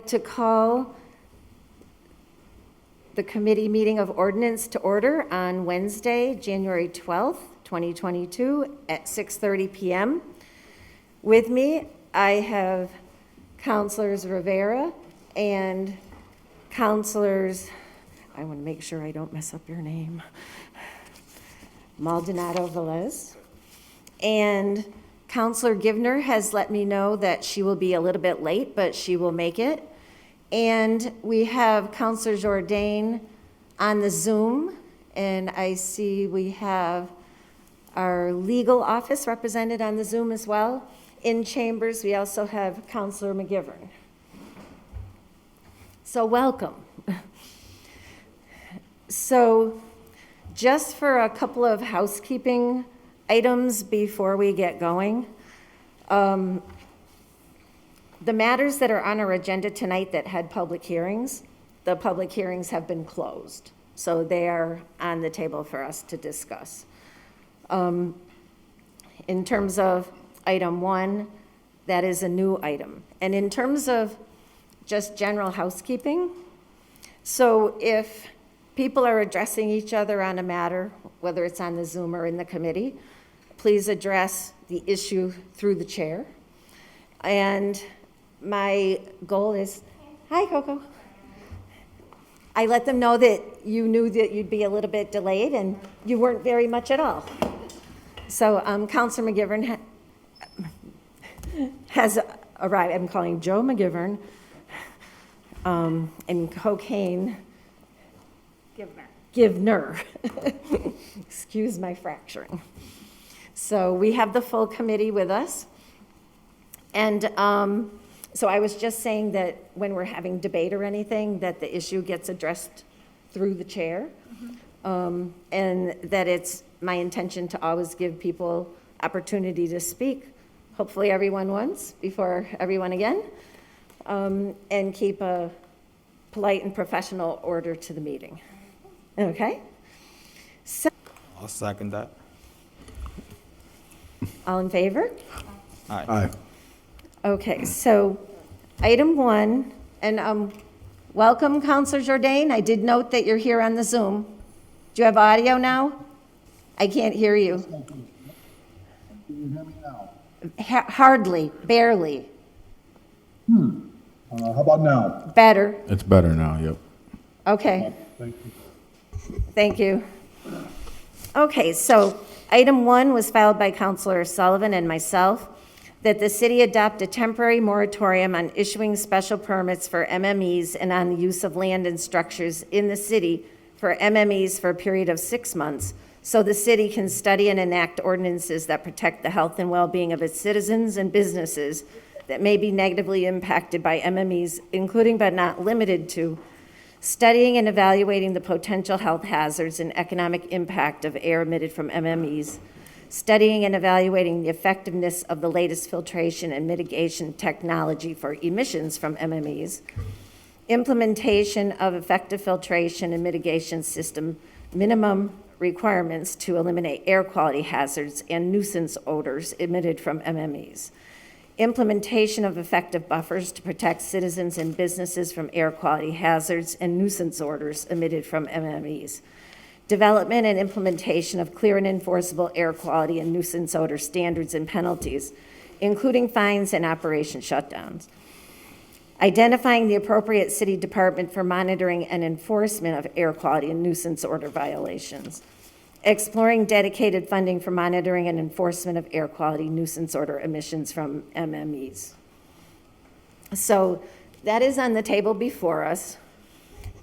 to call the committee meeting of ordinance to order on Wednesday, January 12th, 2022 at 6:30 p.m. With me, I have Councilors Rivera and Councilors, I want to make sure I don't mess up your name, Maldonado Velez. And Councilor Givner has let me know that she will be a little bit late, but she will make it. And we have Councilor Jourdain on the Zoom, and I see we have our legal office represented on the Zoom as well. In chambers, we also have Councilor McGivern. So welcome. So just for a couple of housekeeping items before we get going. The matters that are on our agenda tonight that had public hearings, the public hearings have been closed. So they are on the table for us to discuss. In terms of item 1, that is a new item. And in terms of just general housekeeping, so if people are addressing each other on a matter, whether it's on the Zoom or in the committee, please address the issue through the chair. And my goal is, hi Coco. I let them know that you knew that you'd be a little bit delayed and you weren't very much at all. So Councilor McGivern has arrived. I'm calling Joe McGivern and Cocaine Givner. Excuse my fracturing. So we have the full committee with us. And so I was just saying that when we're having debate or anything, that the issue gets addressed through the chair. And that it's my intention to always give people opportunity to speak, hopefully everyone once, before everyone again, and keep a polite and professional order to the meeting. Okay? So, I'll second that. all in favor? Aye. Aye. Okay, so item 1, and welcome, Councilor Jourdain. I did note that you're here on the Zoom. Do you have audio now? I can't hear you. Can you hear me now? Hardly, barely. How about now? Better. It's better now, yep. Okay, Thank you. thank you. Okay, so item 1 was filed by Councilor Sullivan and myself, that the city adopt a temporary moratorium on issuing special permits for MMEs and on the use of land and structures in the city for MMEs for a period of 6 months, so the city can study and enact ordinances that protect the health and well-being of its citizens and businesses that may be negatively impacted by MMEs, including but not limited to studying and evaluating the potential health hazards and economic impact of air emitted from MMEs, studying and evaluating the effectiveness of the latest filtration and mitigation technology for emissions from MMEs, implementation of effective filtration and mitigation system minimum requirements to eliminate air quality hazards and nuisance odors emitted from MMEs, implementation of effective buffers to protect citizens and businesses from air quality hazards and nuisance odors emitted from MMEs, development and implementation of clear and enforceable air quality and nuisance odor standards and penalties, including fines and operation shutdowns, identifying the appropriate city department for monitoring and enforcement of air quality and nuisance odor violations, exploring dedicated funding for monitoring and enforcement of air quality nuisance odor emissions from MMEs. So that is on the table before us,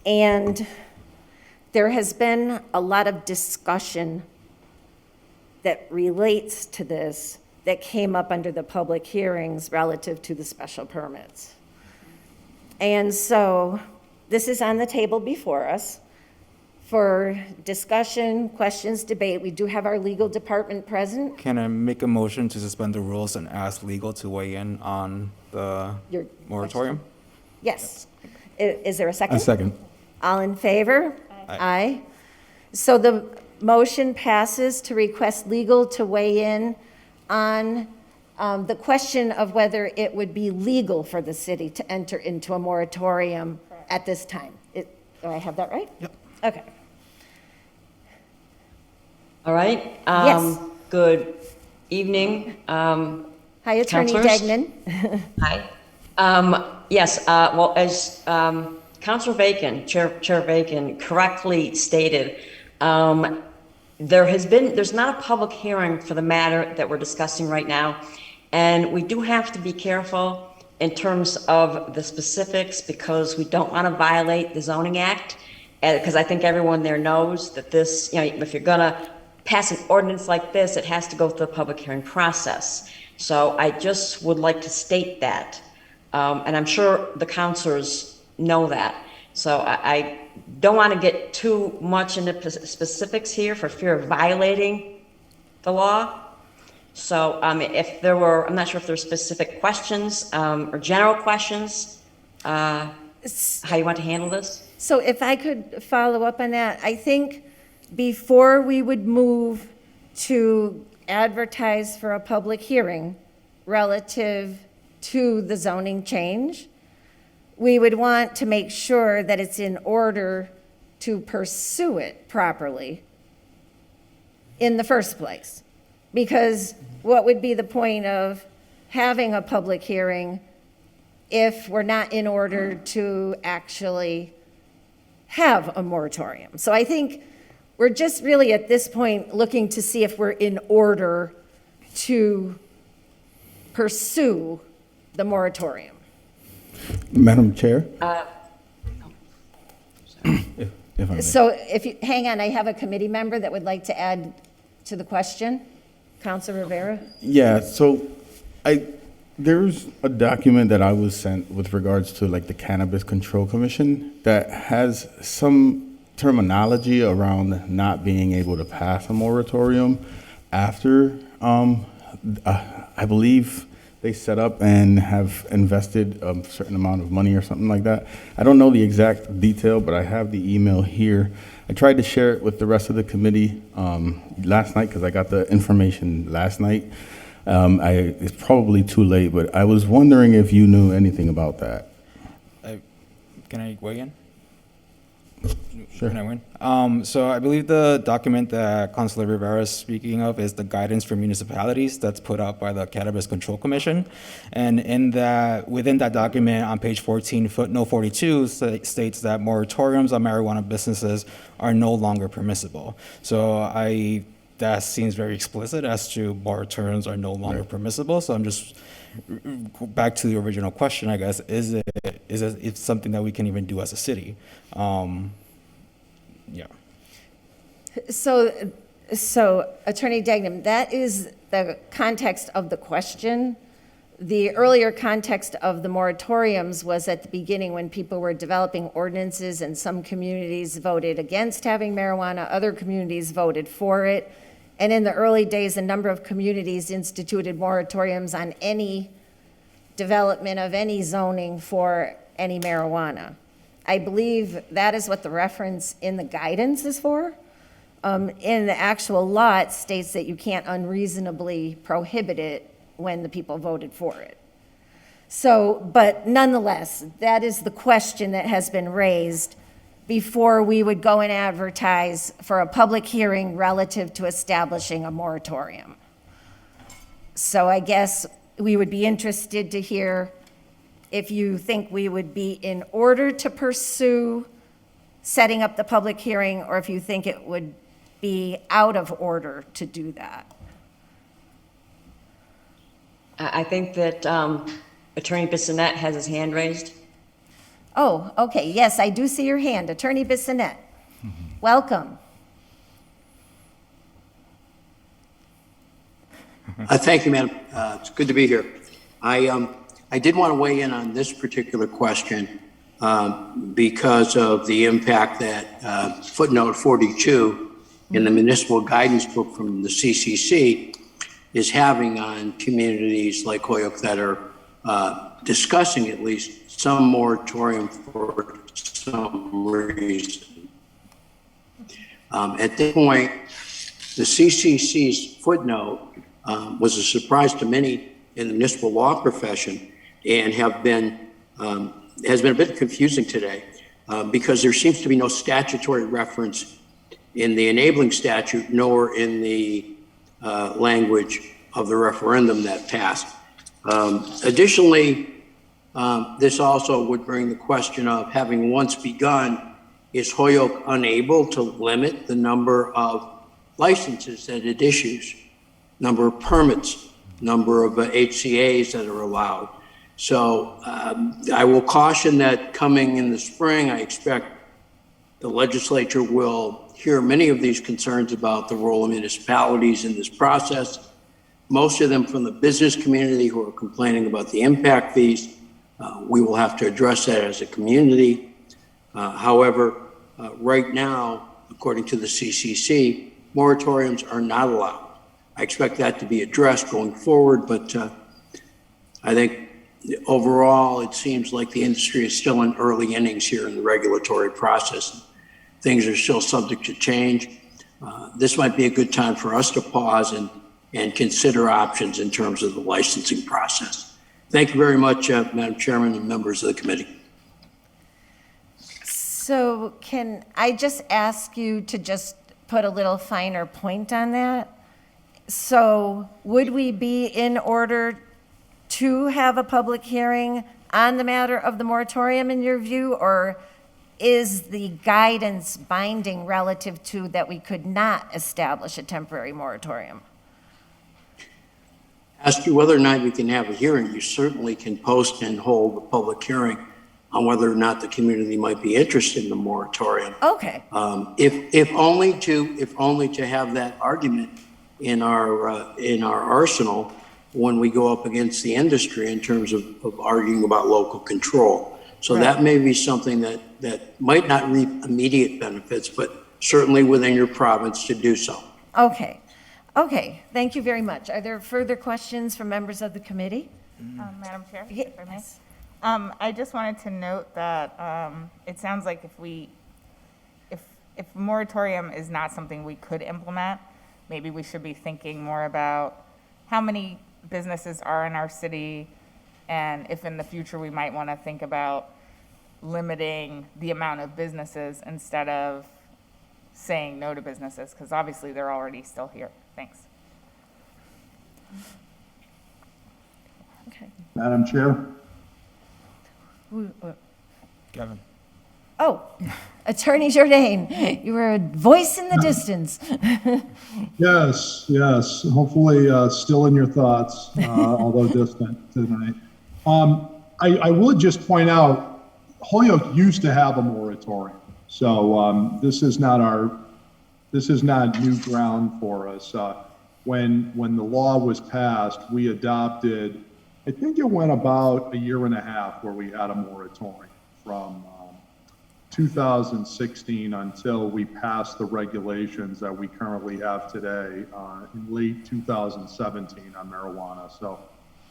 and there has been a lot of discussion that relates to this that came up under the public hearings relative to the special permits. And so this is on the table before us for discussion, questions, debate. We do have our legal department present. Can I make a motion to suspend the rules and ask legal to weigh in on the Your moratorium? Yes. Is there a second? A second. All in favor? Aye. So the motion passes to request legal to weigh in on the question of whether it would be legal for the city to enter into a moratorium at this time. Do I have that right? Yep. Okay. All right. Yes. Good evening. Hi, Attorney Counselors? Degnan. Hi. Yes, well, as Councilor Bacon, Chair Bacon correctly stated, there's not a public hearing for the matter that we're discussing right now. And we do have to be careful in terms of the specifics because we don't want to violate the zoning act. Because I think everyone there knows that this, if you're gonna pass an ordinance like this, it has to go through the public hearing process. So I just would like to state that. And I'm sure the counselors know that. So I don't want to get too much into specifics here for fear of violating the law. So if there were, I'm not sure if there were specific questions or general questions, how you want to handle this? So if I could follow up on that, I think before we would move to advertise for a public hearing relative to the zoning change, we would want to make sure that it's in order to pursue it properly in the first place. Because what would be the point of having a public hearing if we're not in order to actually have a moratorium? So I think we're just really at this point looking to see if we're in order to pursue the moratorium. Madam Chair? If I may. So if you, hang on, I have a committee member that would like to add to the question. Councilor Rivera? Yeah, so there's a document that I was sent with regards to like the Cannabis Control Commission that has some terminology around not being able to pass a moratorium after, I believe they set up and have invested a certain amount of money or something like that. I don't know the exact detail, but I have the email here. I tried to share it with the rest of the committee last night because I got the information last night. It's probably too late, but I was wondering if you knew anything about that. Can I weigh in? Sure. Can I win? So I believe the document that Councilor Rivera is speaking of is the guidance for municipalities that's put out by the Cannabis Control Commission. And within that document on page 14, footnote 42 states that moratoriums on marijuana businesses are no longer permissible. So that seems very explicit as to moratoriums are no longer permissible. So I'm just back to the original question, I guess, is it something that we can even do as a city? Yeah. So Attorney Degnam, that is the context of the question. The earlier context of the moratoriums was at the beginning when people were developing ordinances and some communities voted against having marijuana, other communities voted for it. And in the early days, a number of communities instituted moratoriums on any development of any zoning for any marijuana. I believe that is what the reference in the guidance is for. In the actual law, it states that you can't unreasonably prohibit it when the people voted for it. So, but nonetheless, that is the question that has been raised before we would go and advertise for a public hearing relative to establishing a moratorium. So I guess we would be interested to hear if you think we would be in order to pursue setting up the public hearing, or if you think it would be out of order to do that. I think that Attorney Bissonnette has his hand raised. Oh, okay, yes, I do see your hand. Attorney Bissonnette, welcome. Thank you, Madam. It's good to be here. I did want to weigh in on this particular question because of the impact that footnote 42 in the municipal guidance book from the CCC is having on communities like Holyoke that are discussing at least some moratorium for some reason. At this point, the CCC's footnote was a surprise to many in the municipal law profession and have been, has been a bit confusing today because there seems to be no statutory reference in the enabling statute nor in the language of the referendum that passed. Additionally, this also would bring the question of, having once begun, is Holyoke unable to limit the number of licenses that it issues, number of permits, number of HCAs that are allowed? So I will caution that coming in the spring, I expect the legislature will hear many of these concerns about the role of municipalities in this process, most of them from the business community who are complaining about the impact fees. We will have to address that as a community. However, right now, according to the CCC, moratoriums are not allowed. I expect that to be addressed going forward, but I think overall, it seems like the industry is still in early innings here in the regulatory process. Things are still subject to change. This might be a good time for us to pause and consider options in terms of the licensing process. Thank you very much, Madam Chairman and members of the committee. So can I just ask you to just put a little finer point on that? So would we be in order to have a public hearing on the matter of the moratorium in your view, or is the guidance binding relative to that we could not establish a temporary moratorium? Ask you whether or not you can have a hearing. You certainly can post and hold a public hearing on whether or not the community might be interested in the moratorium. Okay. If only to have that argument in our arsenal when we go up against the industry in terms of arguing about local control. So that may be something that might not reap immediate benefits, but certainly within your province to do so. Okay. Okay. Thank you very much. Are there further questions from members of the committee? Madam Chair, Ye- if I may. yes. I just wanted to note that it sounds like if moratorium is not something we could implement, maybe we should be thinking more about how many businesses are in our city, and if in the future we might want to think about limiting the amount of businesses instead of saying no to businesses, because obviously they're already still here. Thanks. Okay. Madam Chair? Kevin. Oh, Attorney Jourdain, you were a voice in the distance. Yes, yes. Hopefully, still in your thoughts, although distant tonight. I would just point out, Holyoke used to have a moratorium. So this is not new ground for us. When the law was passed, we adopted, I think it went about a year and a half where we had a moratorium from 2016 until we passed the regulations that we currently have today in late 2017 on marijuana. So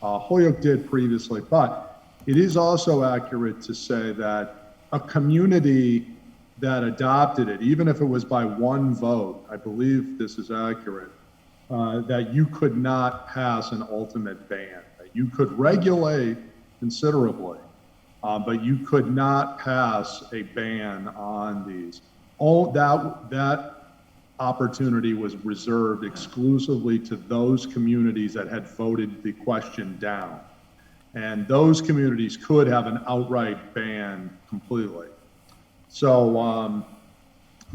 Holyoke did previously, but it is also accurate to say that a community that adopted it, even if it was by one vote, I believe this is accurate, that you could not pass an ultimate ban. You could regulate considerably, but you could not pass a ban on these. That opportunity was reserved exclusively to those communities that had voted the question down. And those communities could have an outright ban completely. So,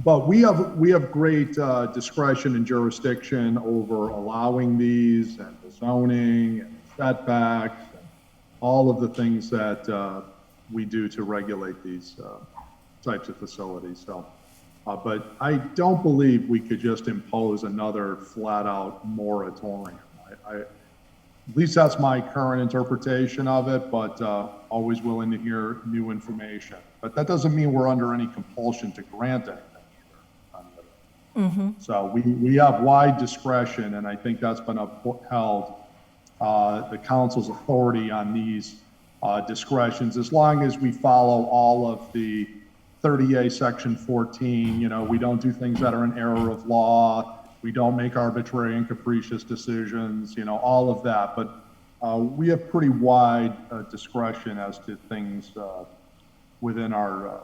but we have great discretion and jurisdiction over allowing these and the zoning and setbacks and all of the things that we do to regulate these types of facilities. So, but I don't believe we could just impose another flat-out moratorium. At least that's my current interpretation of it, but always willing to hear new information. But that doesn't mean we're under any compulsion to grant anything either. So we have wide discretion, and I think that's been upheld, the council's authority on these discretions, as long as we follow all of the 30A section 14, we don't do things that are an error of law. We don't make arbitrary and capricious decisions, all of that. But we have pretty wide discretion as to things within our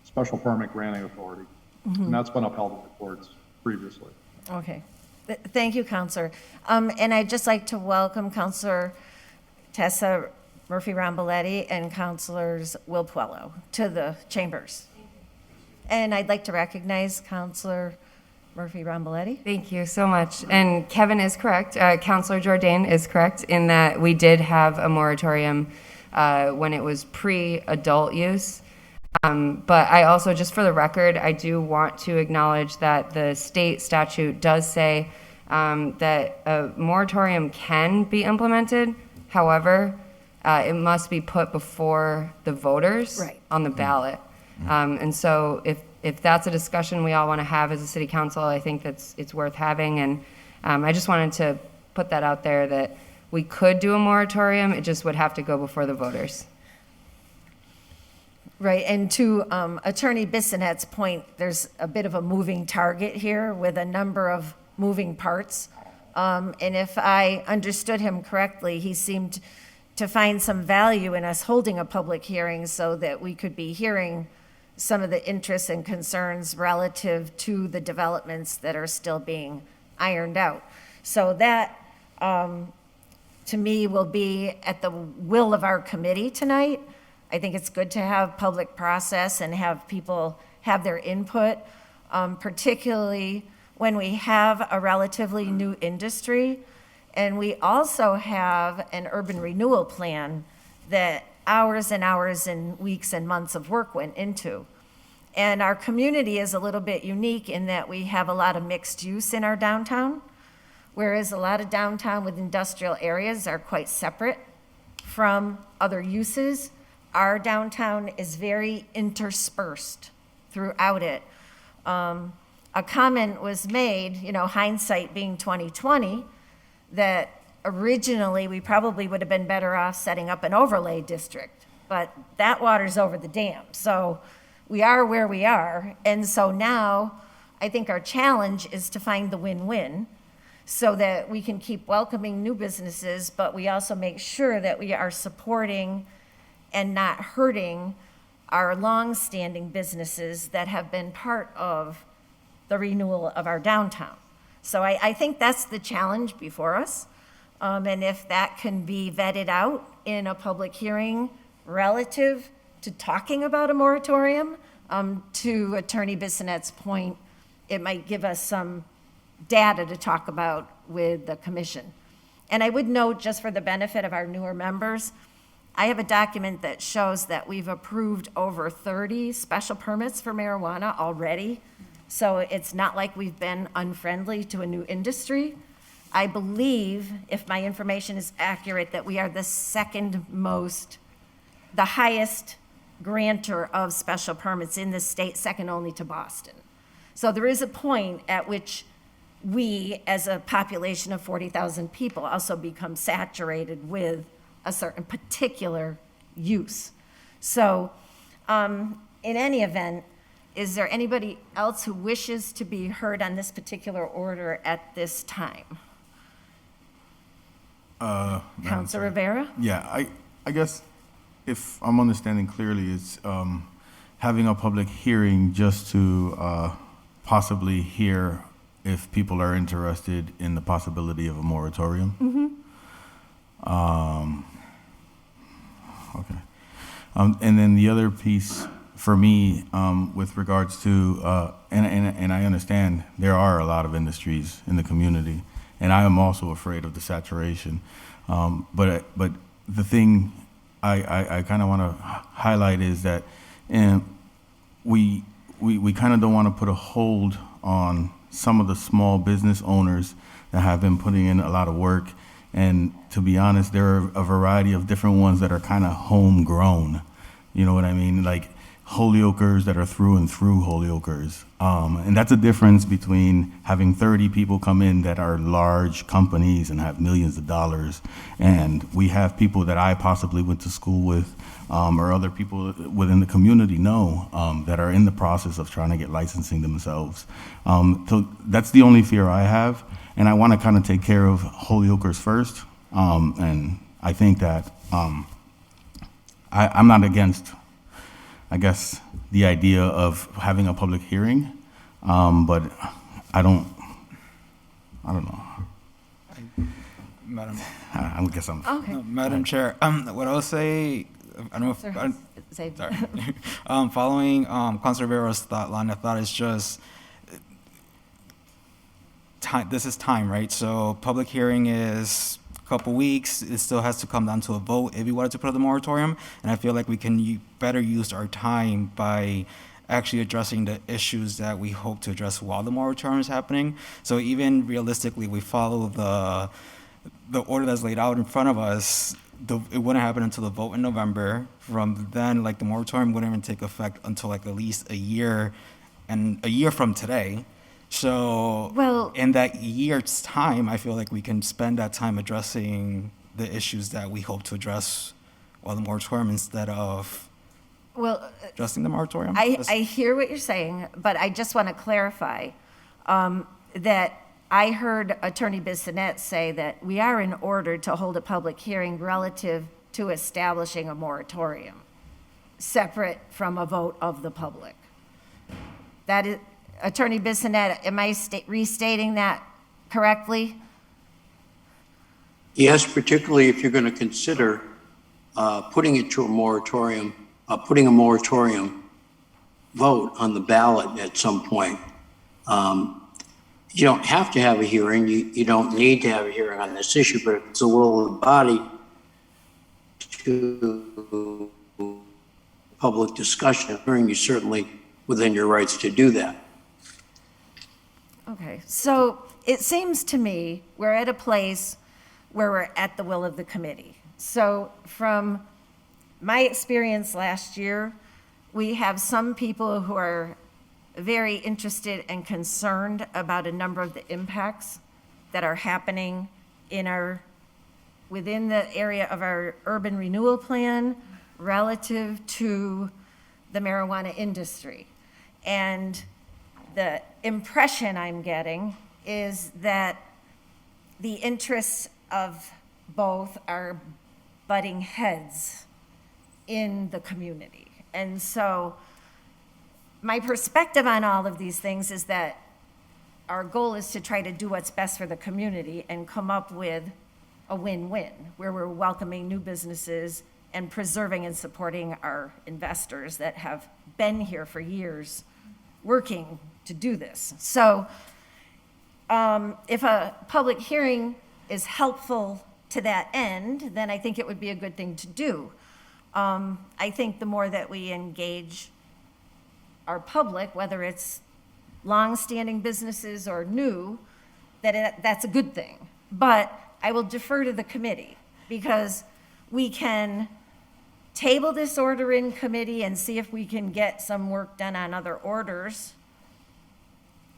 special permit granting authority. And that's been upheld in the courts previously. Okay. Thank you, Counselor. And I'd just like to welcome Counselor Tessa Murphy-Ramboletti and Counselors Will Puello to the chambers. And I'd like to recognize Counselor Murphy-Ramboletti. Thank you so much. And Kevin is correct. Counselor Jordan is correct in that we did have a moratorium when it was pre-adult use. But I also, just for the record, I do want to acknowledge that the state statute does say that a moratorium can be implemented. However, it must be put before the voters Right. on the ballot. And so if that's a discussion we all want to have as a city council, I think it's worth having. And I just wanted to put that out there that we could do a moratorium. It just would have to go before the voters. Right, and to Attorney Bissonet's point, there's a bit of a moving target here with a number of moving parts. And if I understood him correctly, he seemed to find some value in us holding a public hearing so that we could be hearing some of the interests and concerns relative to the developments that are still being ironed out. So that, to me, will be at the will of our committee tonight. I think it's good to have public process and have people have their input, particularly when we have a relatively new industry. And we also have an urban renewal plan that hours and hours and weeks and months of work went into. And our community is a little bit unique in that we have a lot of mixed use in our downtown, whereas a lot of downtown with industrial areas are quite separate from other uses. Our downtown is very interspersed throughout it. A comment was made, hindsight being 2020, that originally we probably would have been better off setting up an overlay district, but that water's over the dam. So we are where we are. And so now I think our challenge is to find the win-win so that we can keep welcoming new businesses, but we also make sure that we are supporting and not hurting our long-standing businesses that have been part of the renewal of our downtown. So I think that's the challenge before us. And if that can be vetted out in a public hearing relative to talking about a moratorium, to Attorney Bissonet's point, it might give us some data to talk about with the commission. And I would note, just for the benefit of our newer members, I have a document that shows that we've approved over 30 special permits for marijuana already. So it's not like we've been unfriendly to a new industry. I believe, if my information is accurate, that we are the highest grantor of special permits in the state, second only to Boston. So there is a point at which we, as a population of 40,000 people, also become saturated with a certain particular use. So in any event, is there anybody else who wishes to be heard on this particular order at this time? Councilor Rivera? Yeah, I guess if I'm understanding clearly, it's having a public hearing just to possibly hear if people are interested in the possibility of a moratorium. Okay. And then the other piece for me, with regards to, and I understand there are a lot of industries in the community, and I am also afraid of the saturation. But the thing I kind of want to highlight is that we kind of don't want to put a hold on some of the small business owners that have been putting in a lot of work. And to be honest, there are a variety of different ones that are kind of homegrown. You know what I mean? Like Holyoakers that are through and through Holyoakers. And that's a difference between having 30 people come in that are large companies and have millions of dollars. And we have people that I possibly went to school with, or other people within the community know, that are in the process of trying to get licensing themselves. So that's the only fear I have. And I want to kind of take care of Holyoakers first And I think that I'm not against, I guess, the idea of having a public hearing, but I don't know. Madam, I guess I'm. Okay. Madam Chair, what I'll say, I don't know if, Sir, say- sorry. Following Councilor Rivera's line of thought is just, time, this is time, right? So public hearing is a couple weeks. It still has to come down to a vote if we wanted to put up the moratorium. And I feel like we can better use our time by actually addressing the issues that we hope to address while the moratorium is happening. So even realistically, we follow the order that's laid out in front of us. It wouldn't happen until the vote in November. From then, like, the moratorium wouldn't even take effect until like at least a year from today. So Well- in that year's time, I feel like we can spend that time addressing the issues that we hope to address while the moratorium, instead of Well, addressing the moratorium. I hear what you're saying, but I just want to clarify that I heard Attorney Bissonnette say that we are in order to hold a public hearing relative to establishing a moratorium, separate from a vote of the public. That is, Attorney Bissonnette, am I restating that correctly? Yes, particularly if you're going to consider putting it to a moratorium, putting a moratorium vote on the ballot at some point. You don't have to have a hearing. You don't need to have a hearing on this issue, but if it's the will of the body to public discussion, hearing, you certainly within your rights to do that. Okay, so it seems to me we're at a place where we're at the will of the committee. So from my experience last year, we have some people who are very interested and concerned about a number of the impacts that are happening within the area of our urban renewal plan relative to the marijuana industry. And the impression I'm getting is that the interests of both are butting heads in the community. And so my perspective on all of these things is that our goal is to try to do what's best for the community and come up with a win-win, where we're welcoming new businesses and preserving and supporting our investors that have been here for years working to do this. So if a public hearing is helpful to that end, then I think it would be a good thing to do. I think the more that we engage our public, whether it's long-standing businesses or new, that's a good thing. But I will defer to the committee, because we can table this order in committee and see if we can get some work done on other orders.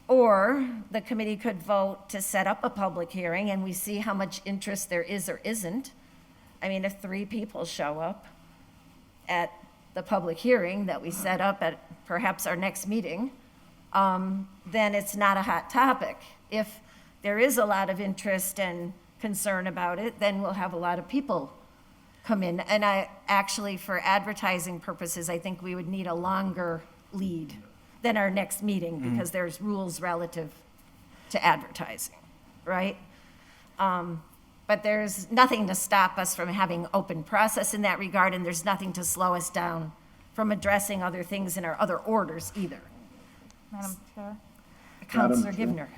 Or the committee could vote to set up a public hearing and we see how much interest there is or isn't. I mean, if 3 people show up at the public hearing that we set up at perhaps our next meeting, then it's not a hot topic. If there is a lot of interest and concern about it, then we'll have a lot of people come in. And I actually, for advertising purposes, I think we would need a longer lead than our next meeting, because there's rules relative to advertising, right? But there's nothing to stop us from having open process in that regard, and there's nothing to slow us down from addressing other things in our other orders either. Madam Chair? Councilor Givner.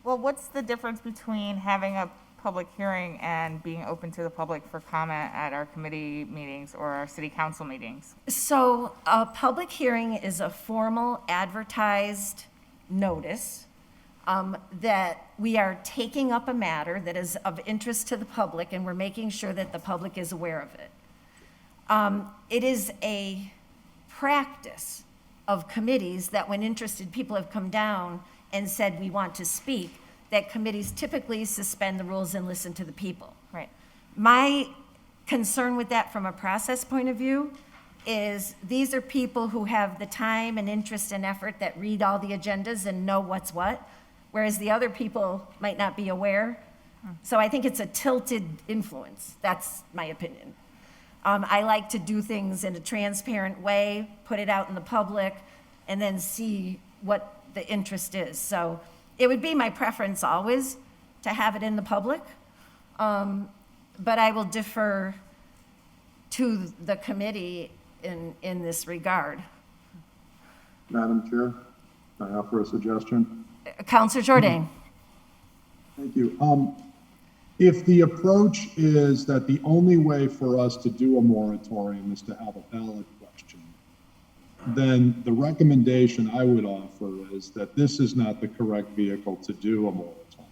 Well, what's the difference between having a public hearing and being open to the public for comment at our committee meetings or our city council meetings? So a public hearing is a formal advertised notice that we are taking up a matter that is of interest to the public, and we're making sure that the public is aware of it. It is a practice of committees that when interested people have come down and said we want to speak, that committees typically suspend the rules and listen to the people. Right. My concern with that from a process point of view is these are people who have the time and interest and effort that read all the agendas and know what's what, whereas the other people might not be aware So I think it's a tilted influence. That's my opinion. I like to do things in a transparent way, put it out in the public, and then see what the interest is. So it would be my preference always to have it in the public, but I will defer to the committee in this regard. Madam Chair, can I offer a suggestion? Counselor Jordan. Thank you. If the approach is that the only way for us to do a moratorium is to have a ballot question, then the recommendation I would offer is that this is not the correct vehicle to do a moratorium.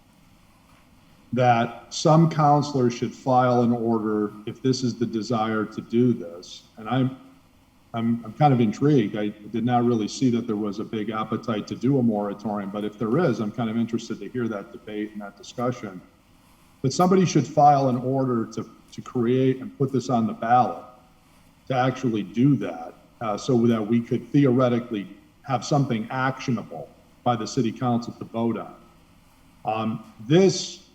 That some counselors should file an order if this is the desire to do this. And I'm kind of intrigued. I did not really see that there was a big appetite to do a moratorium, but if there is, I'm kind of interested to hear that debate and that discussion. But somebody should file an order to create and put this on the ballot, to actually do that, so that we could theoretically have something actionable by the city council to vote on.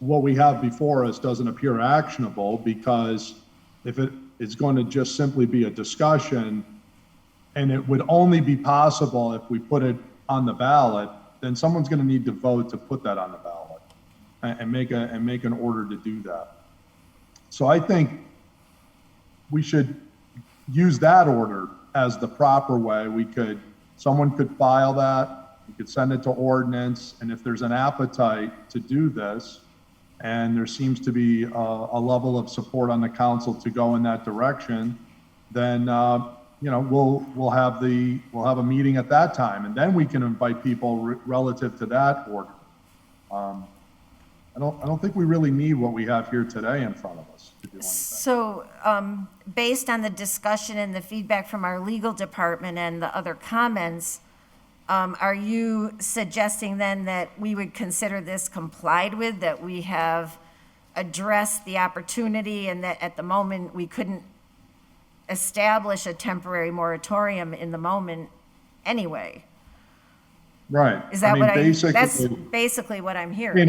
What we have before us doesn't appear actionable, because if it is going to just simply be a discussion, and it would only be possible if we put it on the ballot, then someone's going to need to vote to put that on the ballot and make an order to do that. So I think we should use that order as the proper way. Someone could file that, we could send it to ordinance, and if there's an appetite to do this, and there seems to be a level of support on the council to go in that direction, then we'll have a meeting at that time, and then we can invite people relative to that order. I don't think we really need what we have here today in front of us to do anything. So, based on the discussion and the feedback from our legal department and the other comments, are you suggesting then that we would consider this complied with, that we have addressed the opportunity, and that at the moment we couldn't establish a temporary moratorium in the moment anyway? Right. Is that that's basically, basically what I'm I hearing. mean,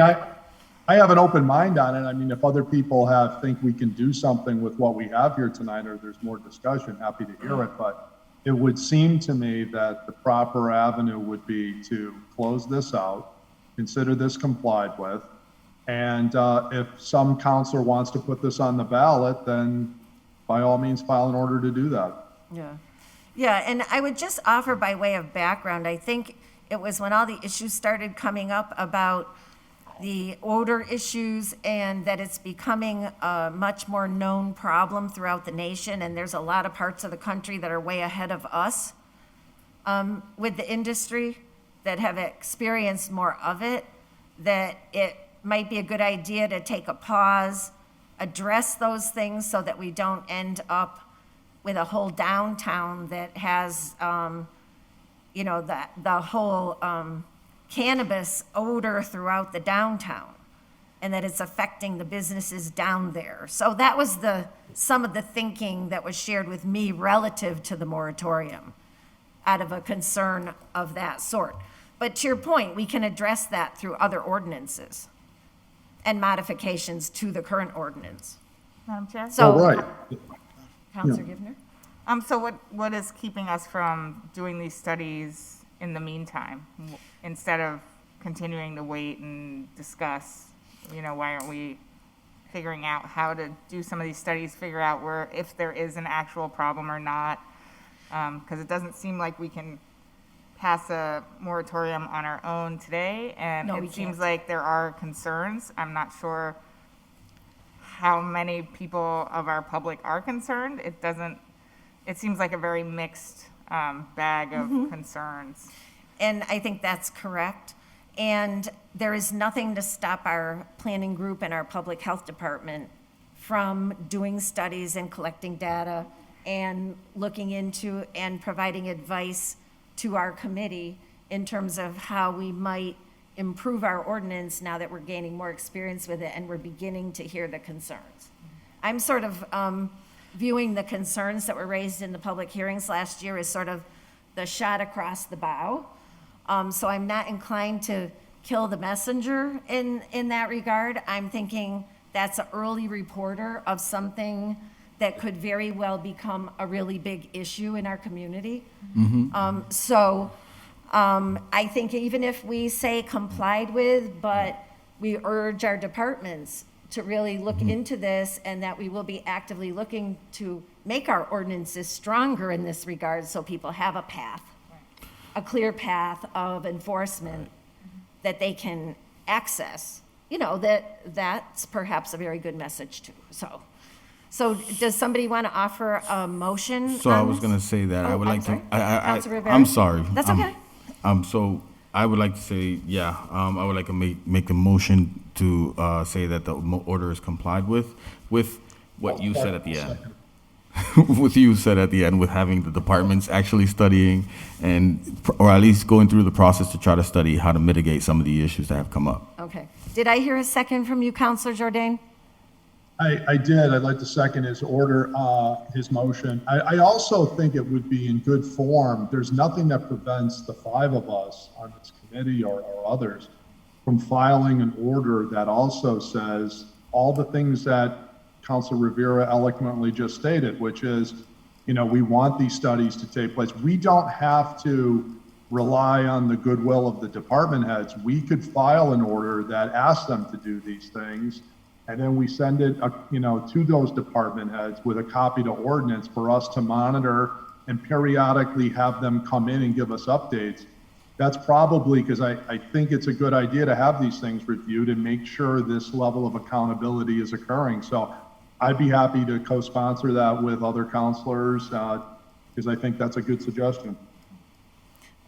I have an open mind on it. I mean, if other people think we can do something with what we have here tonight, or there's more discussion, happy to hear it. But it would seem to me that the proper avenue would be to close this out, consider this complied with, and if some counselor wants to put this on the ballot, then by all means file an order to do that. Yeah, and I would just offer by way of background, I think it was when all the issues started coming up about the odor issues, and that it's becoming a much more known problem throughout the nation, and there's a lot of parts of the country that are way ahead of us with the industry that have experienced more of it, that it might be a good idea to take a pause, address those things so that we don't end up with a whole downtown that has, the whole cannabis odor throughout the downtown, and that it's affecting the businesses down there. So that was some of the thinking that was shared with me relative to the moratorium, out of a concern of that sort. But to your point, we can address that through other ordinances and modifications to the current ordinance. Madam Chair? So, Right. Counselor Givner? So what is keeping us from doing these studies in the meantime, instead of continuing to wait and discuss? Why aren't we figuring out how to do some of these studies, figure out if there is an actual problem or not? Because it doesn't seem like we can pass a moratorium on our own today, and No, we it seems can't. like there are concerns. I'm not sure how many people of our public are concerned. It seems like a very mixed bag of concerns. And I think that's correct. And there is nothing to stop our planning group and our public health department from doing studies and collecting data and looking into and providing advice to our committee in terms of how we might improve our ordinance now that we're gaining more experience with it and we're beginning to hear the concerns. I'm sort of viewing the concerns that were raised in the public hearings last year as sort of the shot across the bow. So I'm not inclined to kill the messenger in that regard. I'm thinking that's an early reporter of something that could very well become a really big issue in our community. I think even if we say complied with, but we urge our departments to really look into this, and that we will be actively looking to make our ordinances stronger in this regard, so people have a path, a clear path of enforcement that they can access. You know, that's perhaps a very good message too. So does somebody want to offer a motion? So I on was this? going to say that I Oh, would I'm like sorry. to. Councilor Rivera? I'm sorry. That's okay. So I would like to say, I would like to make a motion to say that the order is complied with what you said at the end. With having the departments actually studying or at least going through the process to try to study how to mitigate some of the issues that have come up. Okay. Did I hear a second from you, Councilor Jordan? I did. I'd like to second his order, his motion. I also think it would be in good form. There's nothing that prevents the five of us on this committee or others from filing an order that also says all the things that Councilor Rivera eloquently just stated, which is, you know, we want these studies to take place. We don't have to rely on the goodwill of the department heads. We could file an order that asks them to do these things, and then we send it, to those department heads with a copy to ordinance for us to monitor and periodically have them come in and give us updates. That's probably because I think it's a good idea to have these things reviewed and make sure this level of accountability is occurring. So I'd be happy to co-sponsor that with other counselors because I think that's a good suggestion.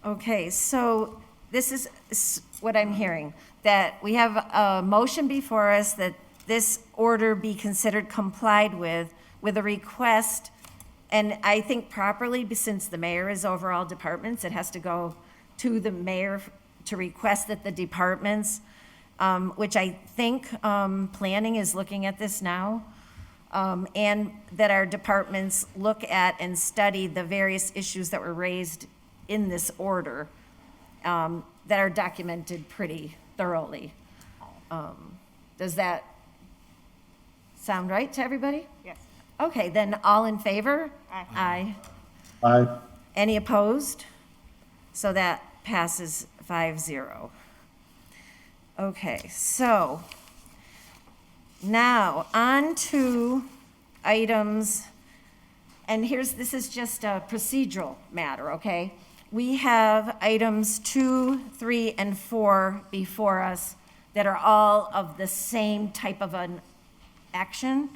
Okay, so this is what I'm hearing, that we have a motion before us that this order be considered complied with a request, and I think properly, since the mayor is over all departments, it has to go to the mayor to request that the departments, which I think planning is looking at this now, and that our departments look at and study the various issues that were raised in this order that are documented pretty thoroughly. Does that sound right to everybody? Yes. Okay, then all in favor? Aye. Aye. Any opposed? So that passes 5-0. Okay, so now on to items, and this is just a procedural matter, okay? We have items 2, 3, and 4 before us that are all of the same type of an action.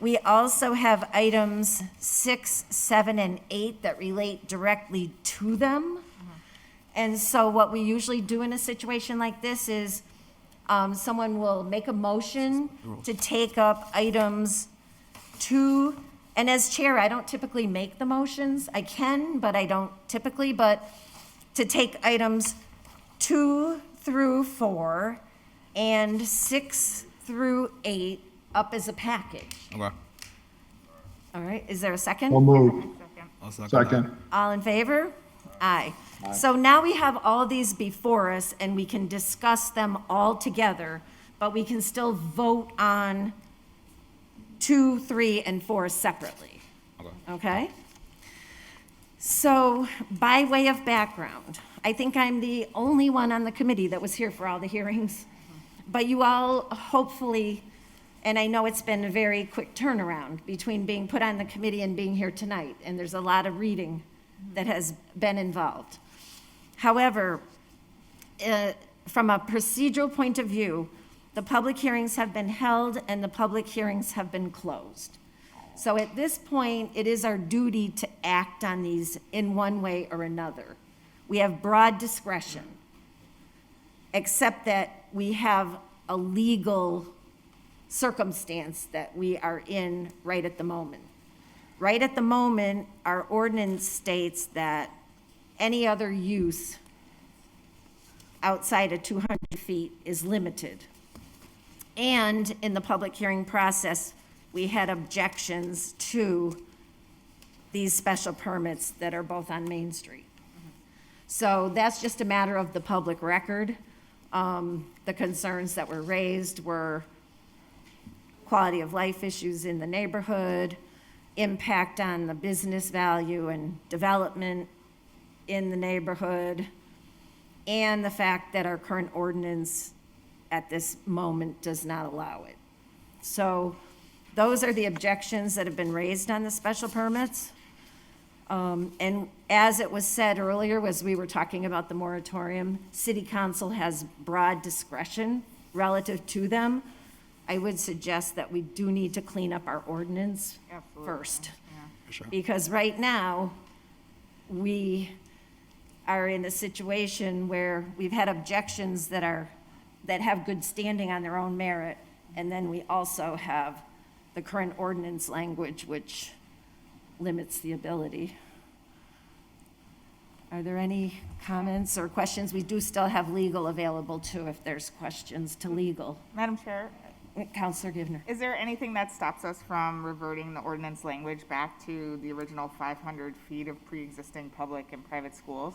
We also have items 6, 7, and 8 that relate directly to them. And so what we usually do in a situation like this is someone will make a motion to take up items 2, and as chair, I don't typically make the motions. I can, but I don't typically, but to take items 2 through 4 and 6 through 8 up as a package. Okay. All right, is there a second? We'll move. Second. Second. All in favor? Aye. So now we have all these before us, and we can discuss them all together, but we can still vote on 2, 3, and 4 separately. Okay? So by way of background, I think I'm the only one on the committee that was here for all the hearings, but you all hopefully, and I know it's been a very quick turnaround between being put on the committee and being here tonight, and there's a lot of reading that has been involved. However, from a procedural point of view, the public hearings have been held and the public hearings have been closed. So at this point, it is our duty to act on these in one way or another. We have broad discretion, except that we have a legal circumstance that we are in right at the moment. Right at the moment, our ordinance states that any other use outside of 200 feet is limited. And in the public hearing process, we had objections to these special permits that are both on Main Street. So that's just a matter of the public record. The concerns that were raised were quality of life issues in the neighborhood, impact on the business value and development in the neighborhood, and the fact that our current ordinance at this moment does not allow it. So those are the objections that have been raised on the special permits. And as it was said earlier, as we were talking about the moratorium, city council has broad discretion relative to them. I would suggest that we do need to clean up our ordinance first. Because right now, we are in a situation where we've had objections that have good standing on their own merit, and then we also have the current ordinance language, which limits the ability. Are there any comments or questions? We do still have legal available too, if there's questions to legal. Madam Chair, Counselor Givner. is there anything that stops us from reverting the ordinance language back to the original 500 feet of pre-existing public and private schools?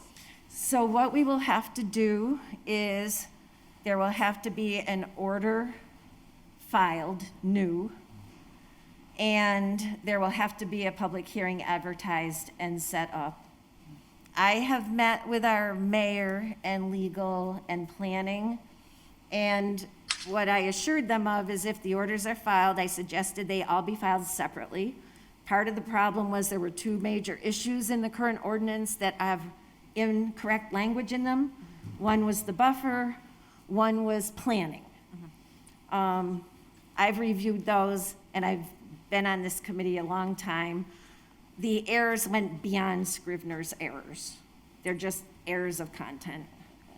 So what we will have to do is there will have to be an order filed new, and there will have to be a public hearing advertised and set up. I have met with our mayor and legal and planning, and what I assured them of is if the orders are filed, I suggested they all be filed separately. Part of the problem was there were two major issues in the current ordinance that have incorrect language in them. One was the buffer, one was planning. I've reviewed those, and I've been on this committee a long time. The errors went beyond Scrivener's errors. They're just errors of content.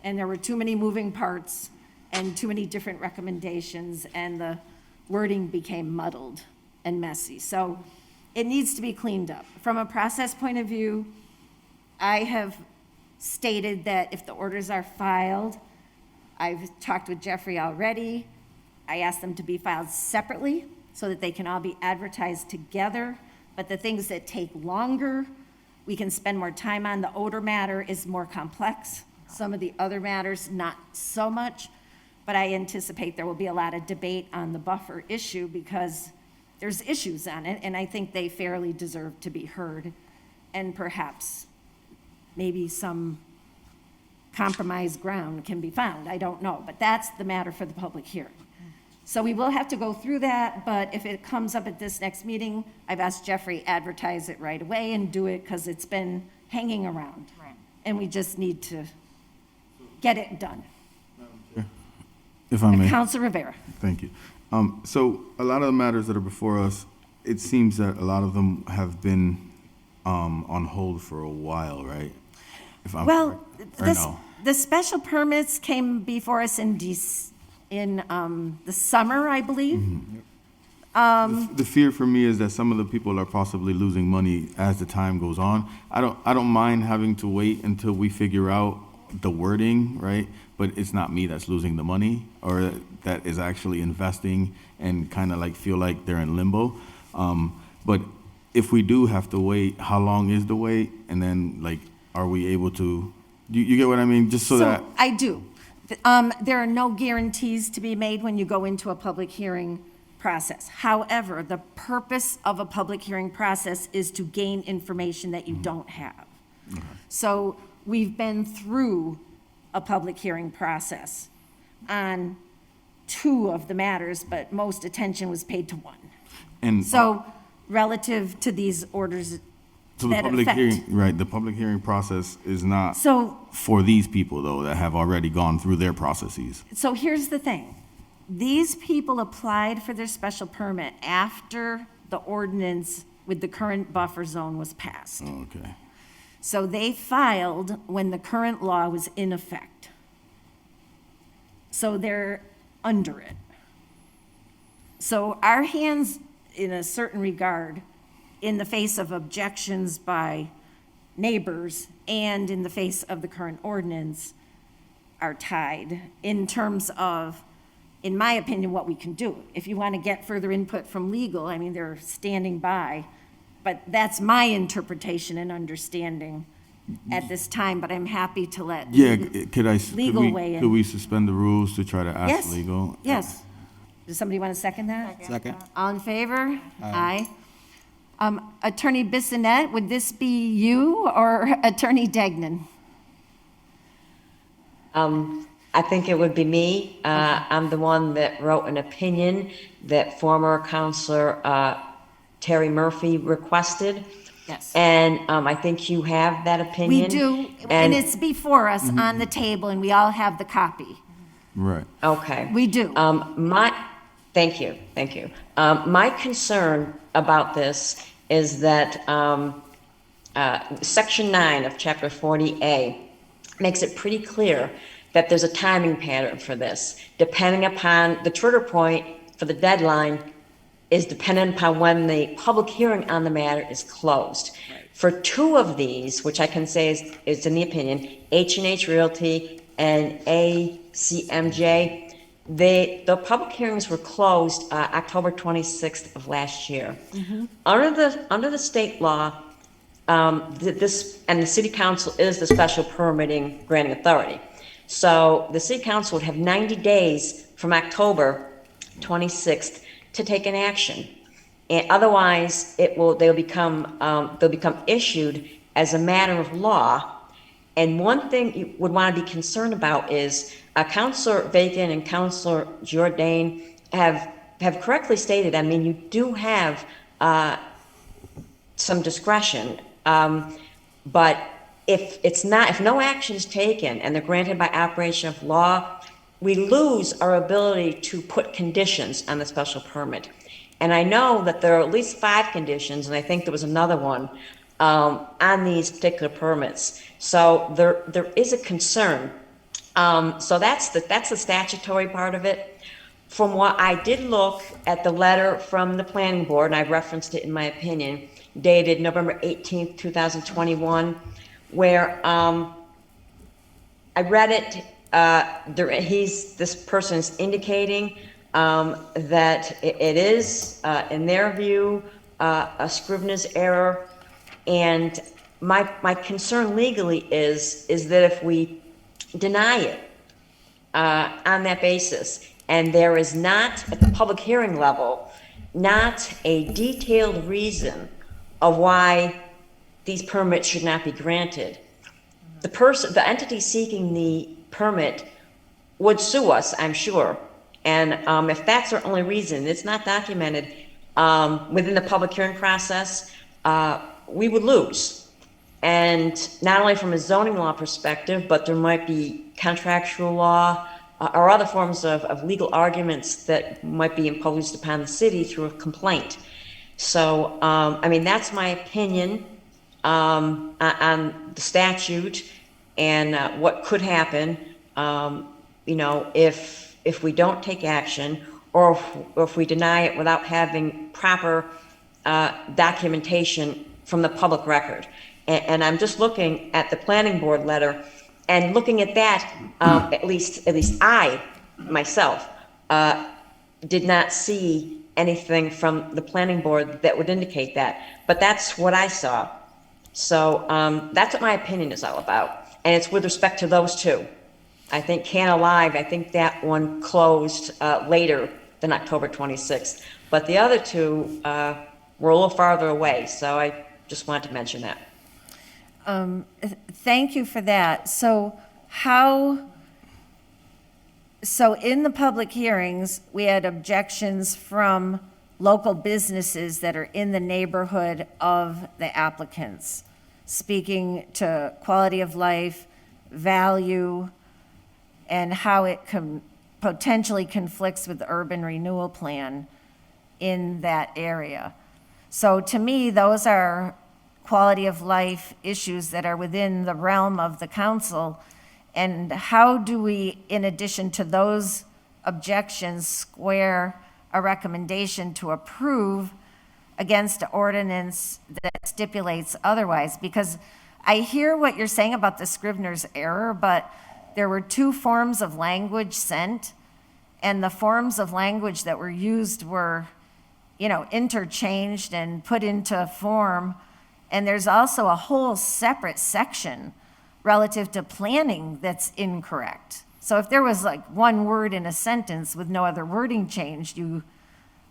And there were too many moving parts and too many different recommendations, and the wording became muddled and messy. So it needs to be cleaned up. From a process point of view, I have stated that if the orders are filed, I've talked with Jeffrey already. I asked them to be filed separately so that they can all be advertised together. But the things that take longer, we can spend more time on. The odor matter is more complex. Some of the other matters, not so much. But I anticipate there will be a lot of debate on the buffer issue because there's issues on it, and I think they fairly deserve to be heard. And perhaps maybe some compromise ground can be found. I don't know, but that's the matter for the public hearing. So we will have to go through that, but if it comes up at this next meeting, I've asked Jeffrey advertise it right away and do it because it's been hanging around. Right. And we just need to get it done. If I may. Councilor Rivera. Thank you. So a lot of the matters that are before us, it seems that a lot of them have been on hold for a while, right? If I'm Well, correct, or no? the special permits came before us in the summer, I believe. The fear for me is that some of the people are possibly losing money as the time goes on. I don't mind having to wait until we figure out the wording, right? But it's not me that's losing the money or that is actually investing and kind of like feel like they're in limbo. But if we do have to wait, how long is the wait? And then like, are we able to, you get what I mean? Just so that. I do. There are no guarantees to be made when you go into a public hearing process. However, the purpose of a public hearing process is to gain information that you don't have. So we've been through a public hearing process on two of the matters, but most attention was paid to one. And So relative to these orders so the that public affect. hearing, right, the public hearing process is not So for these people though, that have already gone through their processes. So here's the thing. These people applied for their special permit after the ordinance with the current buffer zone was passed. Oh, okay. So they filed when the current law was in effect. So they're under it. So our hands, in a certain regard, in the face of objections by neighbors and in the face of the current ordinance, are tied in terms of, in my opinion, what we can do. If you want to get further input from legal, I mean, they're standing by, but that's my interpretation and understanding at this time, but I'm happy to let. Yeah, could Legal weigh in. could we suspend the rules to try to ask Yes. legal? Yes. Does somebody want to second that? Second. All in favor? Aye. Attorney Bissonnette, would this be you or Attorney Degnan? I think it would be me. I'm the one that wrote an opinion that former Counselor Terry Murphy requested. Yes. And I think you have that opinion. We do, and it's before us on the table, and we all have the copy. Right. Okay. We do. Thank you. My concern about this is that Section 9 of Chapter 40A makes it pretty clear that there's a timing pattern for this, depending upon the trigger point for the deadline is dependent upon when the public hearing on the matter is closed. For two of these, which I can say is in the opinion, H&H Realty and ACMJ, the public hearings were closed October 26th of last year. Under the state law, this and the city council is the special permitting granting authority. So the city council would have 90 days from October 26th to take an action. And otherwise, they'll become issued as a matter of law. And one thing you would want to be concerned about is Councilor Bacon and Councilor Jordan have correctly stated, I mean, you do have some discretion, but if no action is taken and they're granted by operation of law, we lose our ability to put conditions on the special permit. And I know that there are at least 5 conditions, and I think there was another one on these particular permits. So there is a concern. So that's the statutory part of it. From what I did look at the letter from the planning board, and I referenced it in my opinion, dated November 18th, 2021, where I read it. This person is indicating that it is, in their view, a Scrivener's error. And my concern legally is that if we deny it on that basis, and there is not, at the public hearing level, not a detailed reason of why these permits should not be granted, the entity seeking the permit would sue us, I'm sure. And if that's their only reason, it's not documented within the public hearing process, we would lose. And not only from a zoning law perspective, but there might be contractual law or other forms of legal arguments that might be imposed upon the city through a complaint. So, I mean, that's my opinion on the statute and what could happen, if we don't take action or if we deny it without having proper documentation from the public record. And I'm just looking at the planning board letter and looking at that, at least I, myself, did not see anything from the planning board that would indicate that. But that's what I saw. So that's what my opinion is all about. And it's with respect to those two. I think Can Alive, I think that one closed later than October 26th. But the other two were a little farther away. So I just wanted to mention that. Thank you for that. So in the public hearings, we had objections from local businesses that are in the neighborhood of the applicants, speaking to quality of life, value, and how it potentially conflicts with the urban renewal plan in that area. So to me, those are quality of life issues that are within the realm of the council. And how do we, in addition to those objections, square a recommendation to approve against an ordinance that stipulates otherwise? Because I hear what you're saying about the Scrivener's error, but there were 2 forms of language sent, and the forms of language that were used were, interchanged and put into form. And there's also a whole separate section relative to planning that's incorrect. So if there was like one word in a sentence with no other wording changed,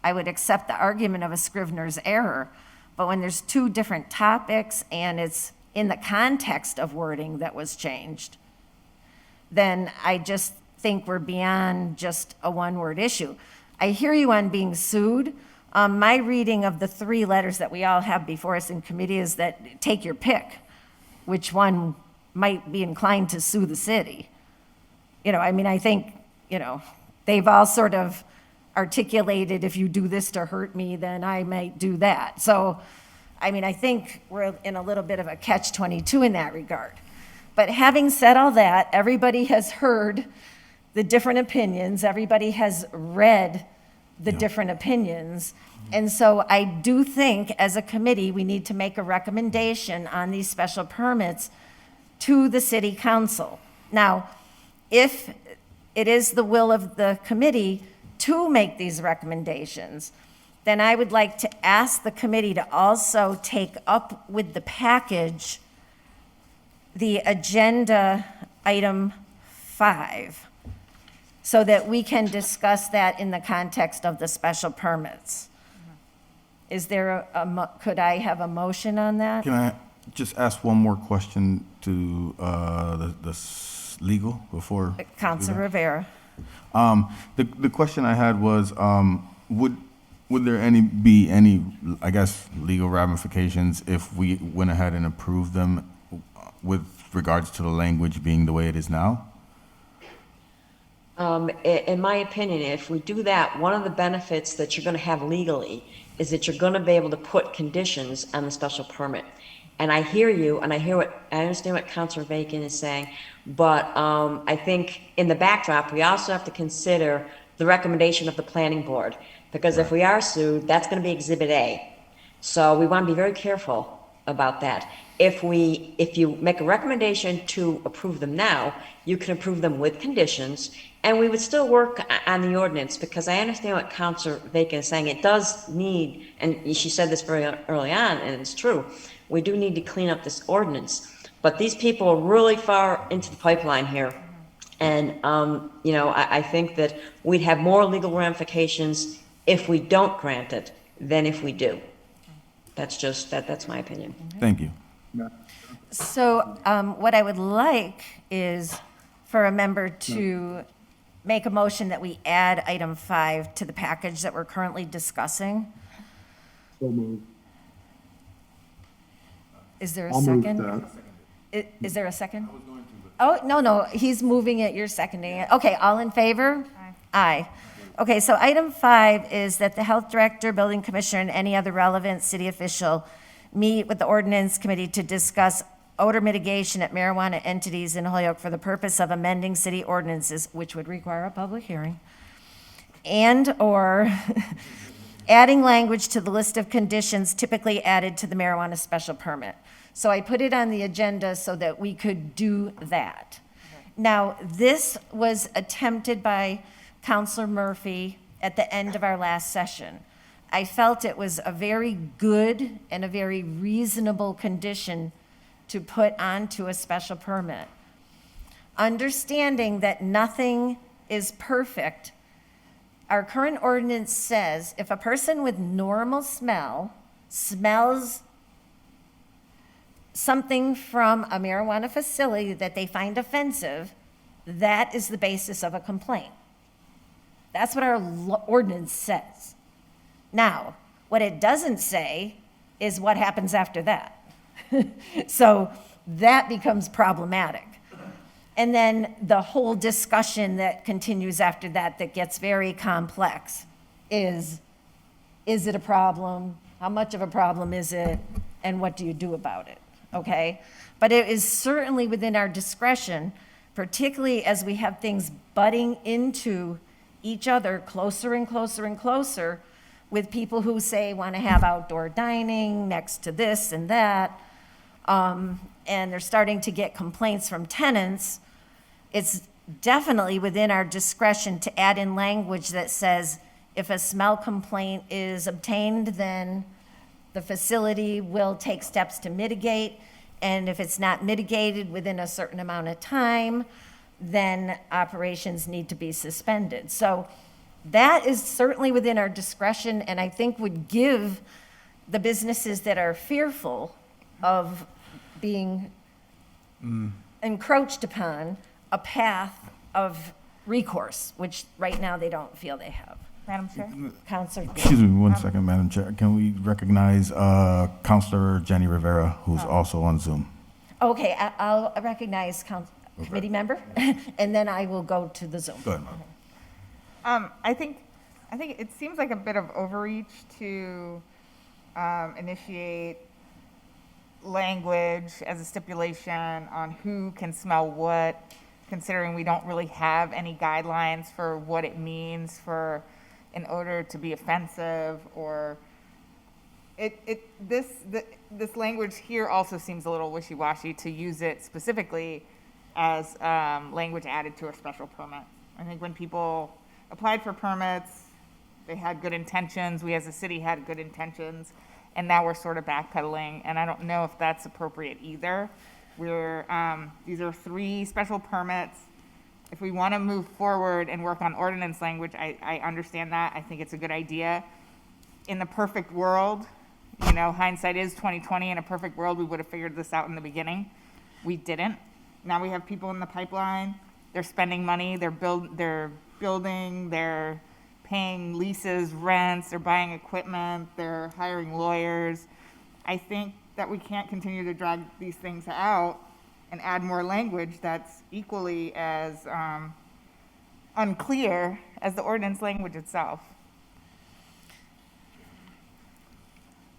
I would accept the argument of a Scrivener's error. But when there's two different topics and it's in the context of wording that was changed, then I just think we're beyond just a one-word issue. I hear you on being sued. My reading of the 3 letters that we all have before us in committee is that take your pick, which one might be inclined to sue the city. I think, they've all sort of articulated, if you do this to hurt me, then I might do that. So, I think we're in a little bit of a catch-22 in that regard. But having said all that, everybody has heard the different opinions. Everybody has read the different opinions. And so I do think, as a committee, we need to make a recommendation on these special permits to the city council. Now, if it is the will of the committee to make these recommendations, then I would like to ask the committee to also take up with the package the agenda item 5, so that we can discuss that in the context of the special permits. Is there could I have a motion on that? Can I just ask one more question to legal before? Council Rivera. The question I had was, would there be any, I guess, legal ramifications if we went ahead and approved them with regards to the language being the way it is now? In my opinion, if we do that, one of the benefits that you're going to have legally is that you're going to be able to put conditions on the special permit. And I hear you, and I understand what Councilor Bacon is saying, but I think in the backdrop, we also have to consider the recommendation of the planning board, because if we are sued, that's going to be Exhibit A. So we want to be very careful about that. If you make a recommendation to approve them now, you can approve them with conditions, and we would still work on the ordinance, because I understand what Councilor Bacon is saying. It does need, and she said this very early on, and it's true, we do need to clean up this ordinance. But these people are really far into the pipeline here. And, I think that we'd have more legal ramifications if we don't grant it than if we do. That's my opinion. Thank you. So what I would like is for a member to make a motion that we add item 5 to the package that we're currently discussing. So moved. Is there a I'll move second? that. Is there a second? Oh, no, he's moving it, you're seconding it. Okay, all in favor? Aye. Okay, so item 5 is that the health director, building commissioner, and any other relevant city official meet with the ordinance committee to discuss odor mitigation at marijuana entities in Holyoke for the purpose of amending city ordinances, which would require a public hearing, and/or adding language to the list of conditions typically added to the marijuana special permit. So I put it on the agenda so that we could do that. Now, this was attempted by Councilor Murphy at the end of our last session. I felt it was a very good and a very reasonable condition to put onto a special permit. Understanding that nothing is perfect, our current ordinance says if a person with normal smell smells something from a marijuana facility that they find offensive, that is the basis of a complaint. That's what our ordinance says. Now, what it doesn't say is what happens after that. So that becomes problematic. And then the whole discussion that continues after that gets very complex is it a problem? How much of a problem is it? And what do you do about it? Okay? But it is certainly within our discretion, particularly as we have things butting into each other closer and closer and closer, with people who say want to have outdoor dining next to this and that, and they're starting to get complaints from tenants. It's definitely within our discretion to add in language that says if a smell complaint is obtained, then the facility will take steps to mitigate, and if it's not mitigated within a certain amount of time, then operations need to be suspended. So that is certainly within our discretion, and I think would give the businesses that are fearful of being encroached upon a path of recourse, which right now they don't feel they have. Madam Chair? Counselor. Excuse me one second, Madam Chair. Can we recognize Counselor Jenny Rivera, who's also on Zoom? Okay, I'll recognize committee member, and then I will go to the Zoom. Go ahead, Madam. I think it seems like a bit of overreach to initiate language as a stipulation on who can smell what, considering we don't really have any guidelines for what it means for an odor to be offensive, or this language here also seems a little wishy-washy to use it specifically as language added to a special permit. I think when people applied for permits, they had good intentions. We as a city had good intentions, and now we're sort of backpedaling, and I don't know if that's appropriate either. These are 3 special permits. If we want to move forward and work on ordinance language, I understand that. I think it's a good idea. In the perfect world, hindsight is 2020. In a perfect world, we would have figured this out in the beginning. We didn't. Now we have people in the pipeline. They're spending money. They're building. They're paying leases, rents. They're buying equipment. They're hiring lawyers. I think that we can't continue to drag these things out and add more language that's equally as unclear as the ordinance language itself.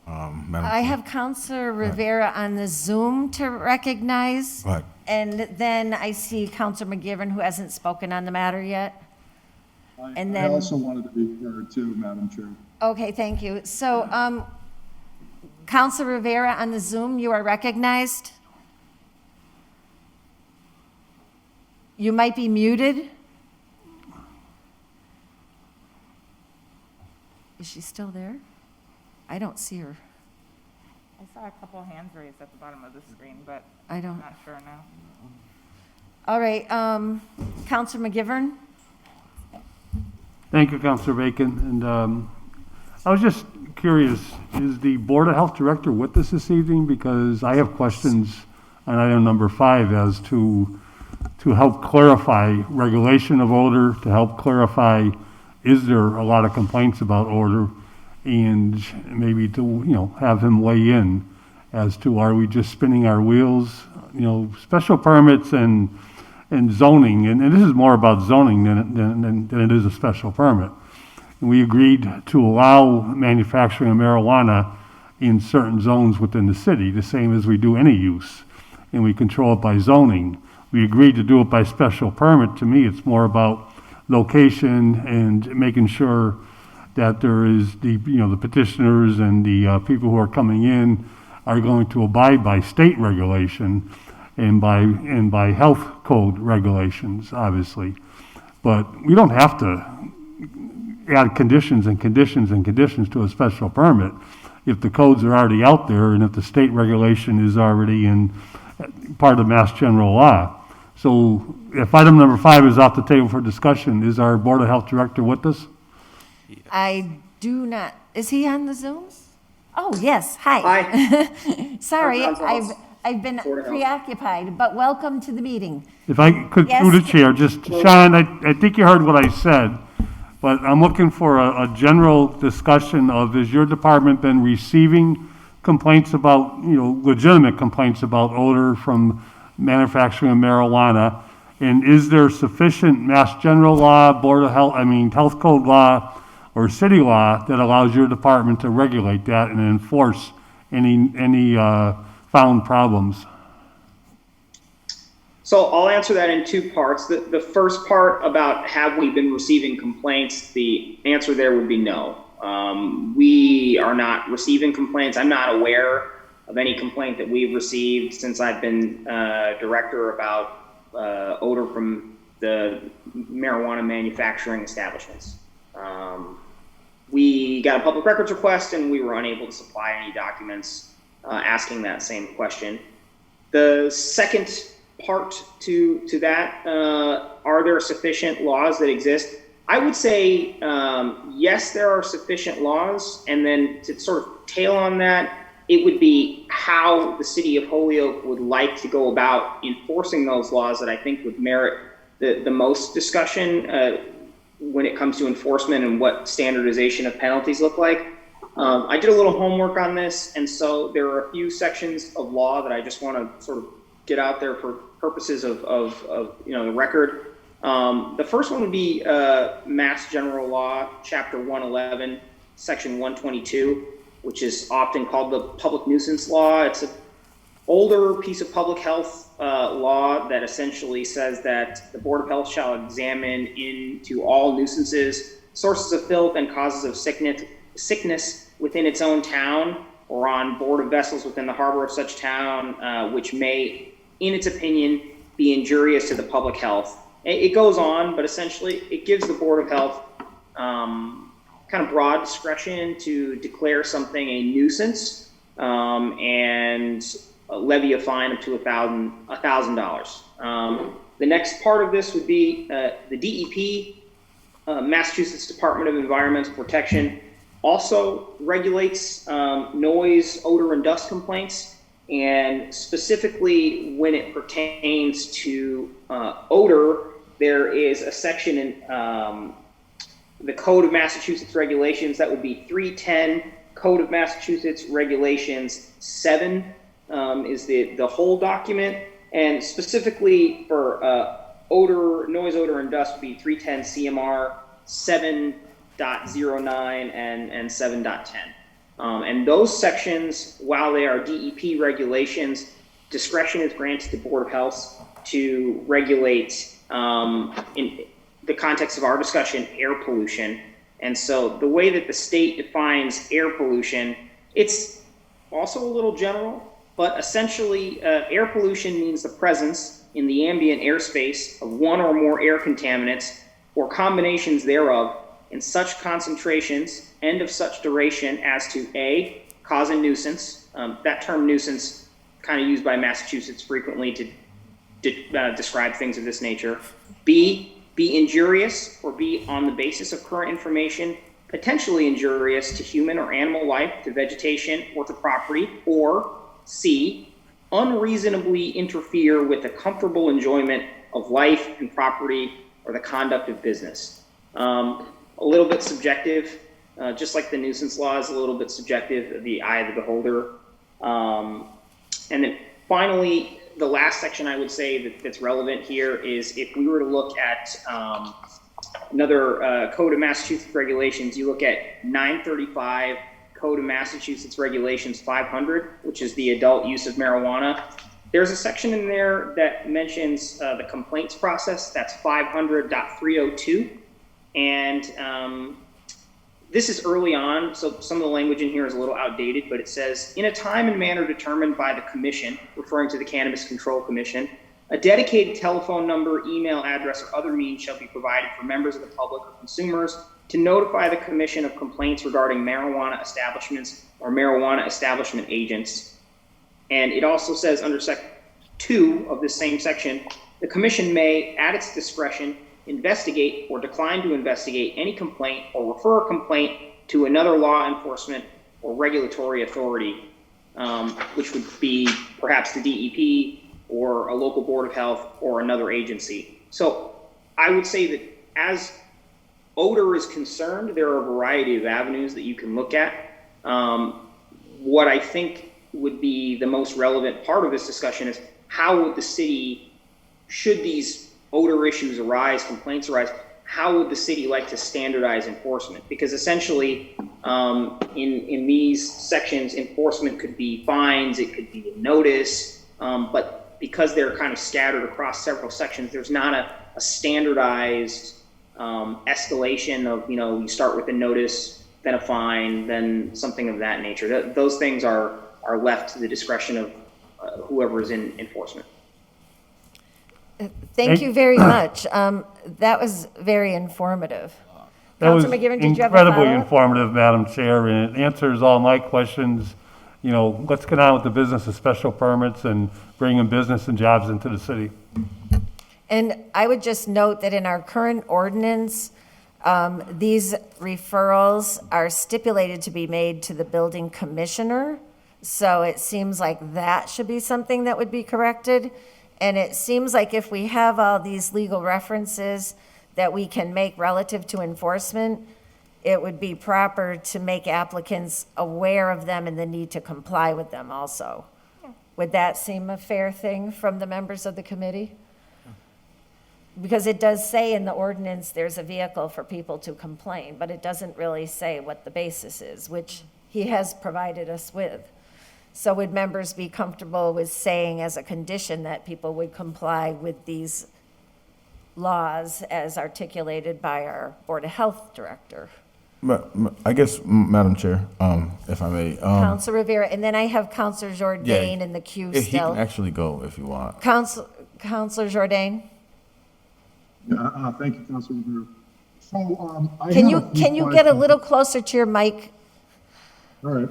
Madam I Chair. have Counselor Rivera on the Zoom to recognize. Go ahead. And then I see Counselor McGivern, who hasn't spoken on the matter yet. And I then, also wanted to be heard too, Madam Chair. okay, thank you. So, Counselor Rivera on the Zoom, you are recognized. You might be muted. Is she still there? I don't see her. I saw a couple hands raised at the bottom of the screen, but I I'm don't. not sure now. All right, Counselor McGivern? Thank you, Councilor Bacon. And I was just curious, is the Board of Health Director with us this evening? Because I have questions on item number 5 as to help clarify regulation of odor, to help clarify, is there a lot of complaints about odor? And maybe to, have him weigh in as to, are we just spinning our wheels? Special permits and zoning, and this is more about zoning than it is a special permit. And we agreed to allow manufacturing of marijuana in certain zones within the city, the same as we do any use, and we control it by zoning. We agreed to do it by special permit. To me, it's more about location and making sure that there is the petitioners and the people who are coming in are going to abide by state regulation and by health code regulations, obviously. But we don't have to add conditions and conditions and conditions to a special permit if the codes are already out there and if the state regulation is already in part of Mass General Law. So if item number 5 is off the table for discussion, is our Board of Health Director with us? I do not, is he on the Zoom? Oh, yes, hi. Hi. Sorry, Council I've been Board of Health. preoccupied, but welcome to the meeting. If I could, Yes. through the chair, just, Sean, I think you heard what I said, but I'm looking for a general discussion of, has your department been receiving complaints about, legitimate complaints about odor from manufacturing of marijuana? And is there sufficient Mass General Law, Health Code law, or city law that allows your department to regulate that and enforce any found problems? So I'll answer that in 2 parts. The first part about have we been receiving complaints, the answer there would be no. We are not receiving complaints. I'm not aware of any complaint that we've received since I've been director about odor from the marijuana manufacturing establishments. we got a public records request and we were unable to supply any documents asking that same question. The second part to that, are there sufficient laws that exist? I would say yes, there are sufficient laws, and then to sort of tail on that, it would be how the city of Holyoke would like to go about enforcing those laws that I think would merit the most discussion when it comes to enforcement and what standardization of penalties look like. I did a little homework on this, and so there are a few sections of law that I just want to sort of get out there for purposes of the record. The first one would be Mass General Law, Chapter 111, Section 122, which is often called the Public Nuisance Law. It's an older piece of public health law that essentially says that the Board of Health shall examine into all nuisances, sources of filth, and causes of sickness within its own town or on board of vessels within the harbor of such town, which may, in its opinion, be injurious to the public health. It goes on, but essentially it gives the Board of Health kind of broad discretion to declare something a nuisance and levy a fine up to $1,000. The next part of this would be the DEP, Massachusetts Department of Environmental Protection, also regulates noise, odor, and dust complaints. And specifically when it pertains to odor, there is a section in the Code of Massachusetts Regulations that would be 310 Code of Massachusetts Regulations 7 is the whole document. And specifically for odor, noise, odor, and dust would be 310 CMR 7.09 and 7.10. And those sections, while they are DEP regulations, discretion is granted to Board of Health to regulate, in the context of our discussion, air pollution. And so the way that the state defines air pollution, it's also a little general, but essentially air pollution means the presence in the ambient airspace of one or more air contaminants or combinations thereof in such concentrations and of such duration as to A, cause a nuisance. That term nuisance kind of used by Massachusetts frequently to describe things of this nature. B, be injurious, or B, on the basis of current information, potentially injurious to human or animal life, to vegetation, or to property. Or C, unreasonably interfere with the comfortable enjoyment of life and property or the conduct of business. A little bit subjective, just like the nuisance law is a little bit subjective, the eye of the beholder. And then finally, the last section I would say that's relevant here is if we were to look at another Code of Massachusetts Regulations, you look at 935 Code of Massachusetts Regulations 500, which is the adult use of marijuana. There's a section in there that mentions the complaints process. That's 500.302. And this is early on, so some of the language in here is a little outdated, but it says, in a time and manner determined by the commission, referring to the Cannabis Control Commission, a dedicated telephone number, email address, or other means shall be provided for members of the public or consumers to notify the commission of complaints regarding marijuana establishments or marijuana establishment agents. And it also says under Section 2 of this same section, the commission may, at its discretion, investigate or decline to investigate any complaint or refer a complaint to another law enforcement or regulatory authority, which would be perhaps the DEP or a local board of health or another agency. So I would say that as odor is concerned, there are a variety of avenues that you can look at. What I think would be the most relevant part of this discussion is how would the city, should these odor issues arise, complaints arise, how would the city like to standardize enforcement? Because essentially, in these sections, enforcement could be fines, it could be a notice, but because they're kind of scattered across several sections, there's not a standardized escalation of, you start with a notice, then a fine, then something of that nature. Those things are left to the discretion of whoever is in enforcement. Thank you very much. That was very informative. That was Councilor McGivern, did you have a incredibly follow-up? informative, Madam Chair, and it answers all my questions. You know, what's going on with the business of special permits and bringing business and jobs into the city? And I would just note that in our current ordinance, these referrals are stipulated to be made to the building commissioner. So it seems like that should be something that would be corrected. And it seems like if we have all these legal references that we can make relative to enforcement, it would be proper to make applicants aware of them and the need to comply with them also. Would that seem a fair thing from the members of the committee? Because it does say in the ordinance there's a vehicle for people to complain, but it doesn't really say what the basis is, which he has provided us with. So would members be comfortable with saying as a condition that people would comply with these laws as articulated by our Board of Health Director? I guess, Madam Chair, if I may. Councilor Rivera, and then I have Councilor Jourdain in the queue He still. can actually go if you want. Councilor Jourdain? Thank you, Councilor Rivera. So, Can you get a little closer to your mic? All right,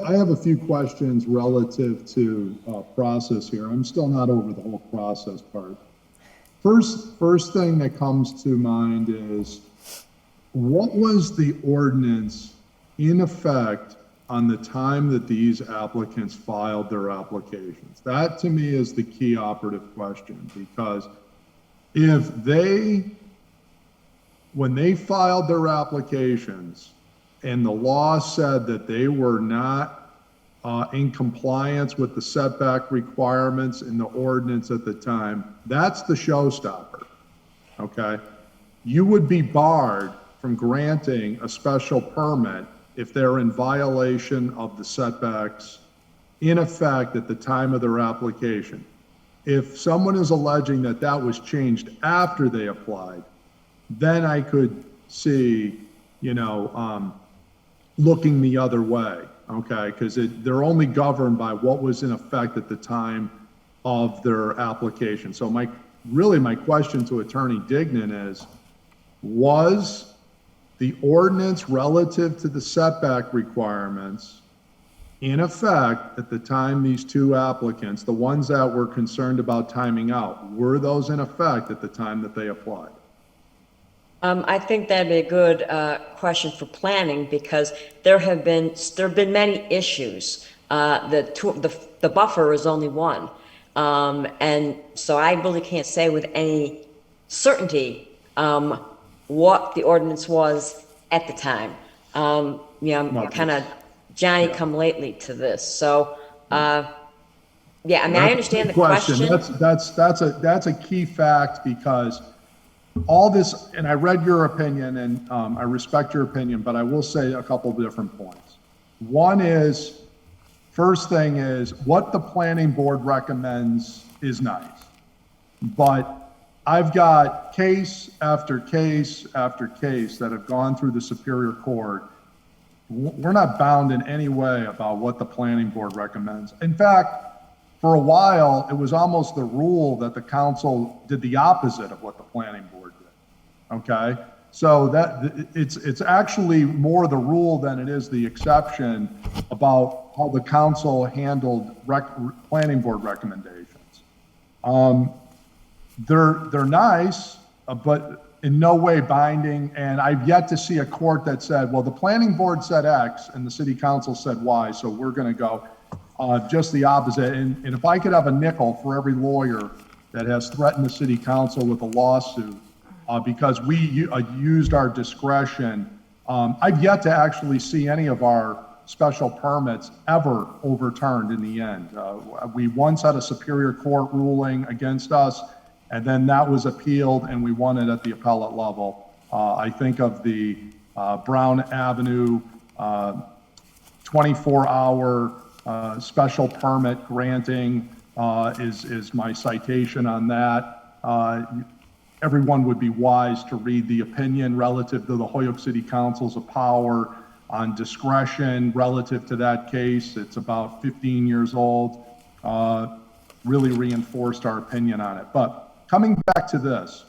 I have a few questions relative to process here. I'm still not over the whole process part. First thing that comes to mind is, what was the ordinance in effect on the time that these applicants filed their applications? That to me is the key operative question, because if when they filed their applications and the law said that they were not in compliance with the setback requirements in the ordinance at the time, that's the showstopper, okay? You would be barred from granting a special permit if they're in violation of the setbacks in effect at the time of their application. If someone is alleging that that was changed after they applied, then I could see, looking the other way, okay? Because they're only governed by what was in effect at the time of their application. So my question to Attorney Dignan is, was the ordinance relative to the setback requirements in effect at the time these two applicants, the ones that were concerned about timing out, were those in effect at the time that they applied? I think that'd be a good question for planning, because there have been many issues. The buffer is only one, and so I really can't say with any certainty what the ordinance was at the time. I'm kind of Johnny come lately to this, so I understand the question. That's a key fact, because all this, and I read your opinion, and I respect your opinion, but I will say a couple of different points. One is, first thing is, what the planning board recommends is nice, but I've got case after case after case that have gone through the Superior Court. We're not bound in any way about what the planning board recommends. In fact, for a while, it was almost the rule that the council did the opposite of what the planning board did, okay? So that it's actually more the rule than it is the exception about how the council handled planning board recommendations. They're nice, but in no way binding, and I've yet to see a court that said, well, the planning board said X and the city council said Y, so we're gonna go just the opposite. And if I could have a nickel for every lawyer that has threatened the city council with a lawsuit because we used our discretion, I've yet to actually see any of our special permits ever overturned in the end. We once had a Superior Court ruling against us, and then that was appealed and we won it at the appellate level. I think of the Brown Avenue 24-hour special permit granting is my citation on that. Everyone would be wise to read the opinion relative to the Holyoke City Council's power on discretion relative to that case. It's about 15 years old. Really reinforced our opinion on it. But coming back to this,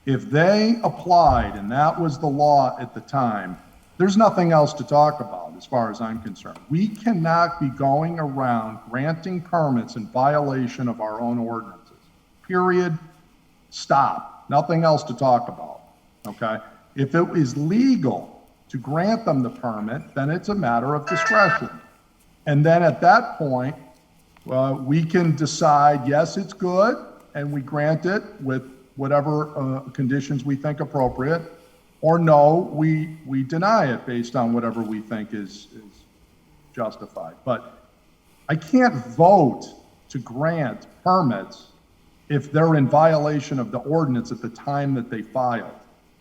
If they applied and that was the law at the time, there's nothing else to talk about as far as I'm concerned. We cannot be going around granting permits in violation of our own ordinances. Period. Stop. Nothing else to talk about. Okay? If it is legal to grant them the permit, then it's a matter of discretion. And then at that point, we can decide, yes, it's good, and we grant it with whatever conditions we think appropriate, or no, we deny it based on whatever we think is justified. But I can't vote to grant permits if they're in violation of the ordinance at the time that they filed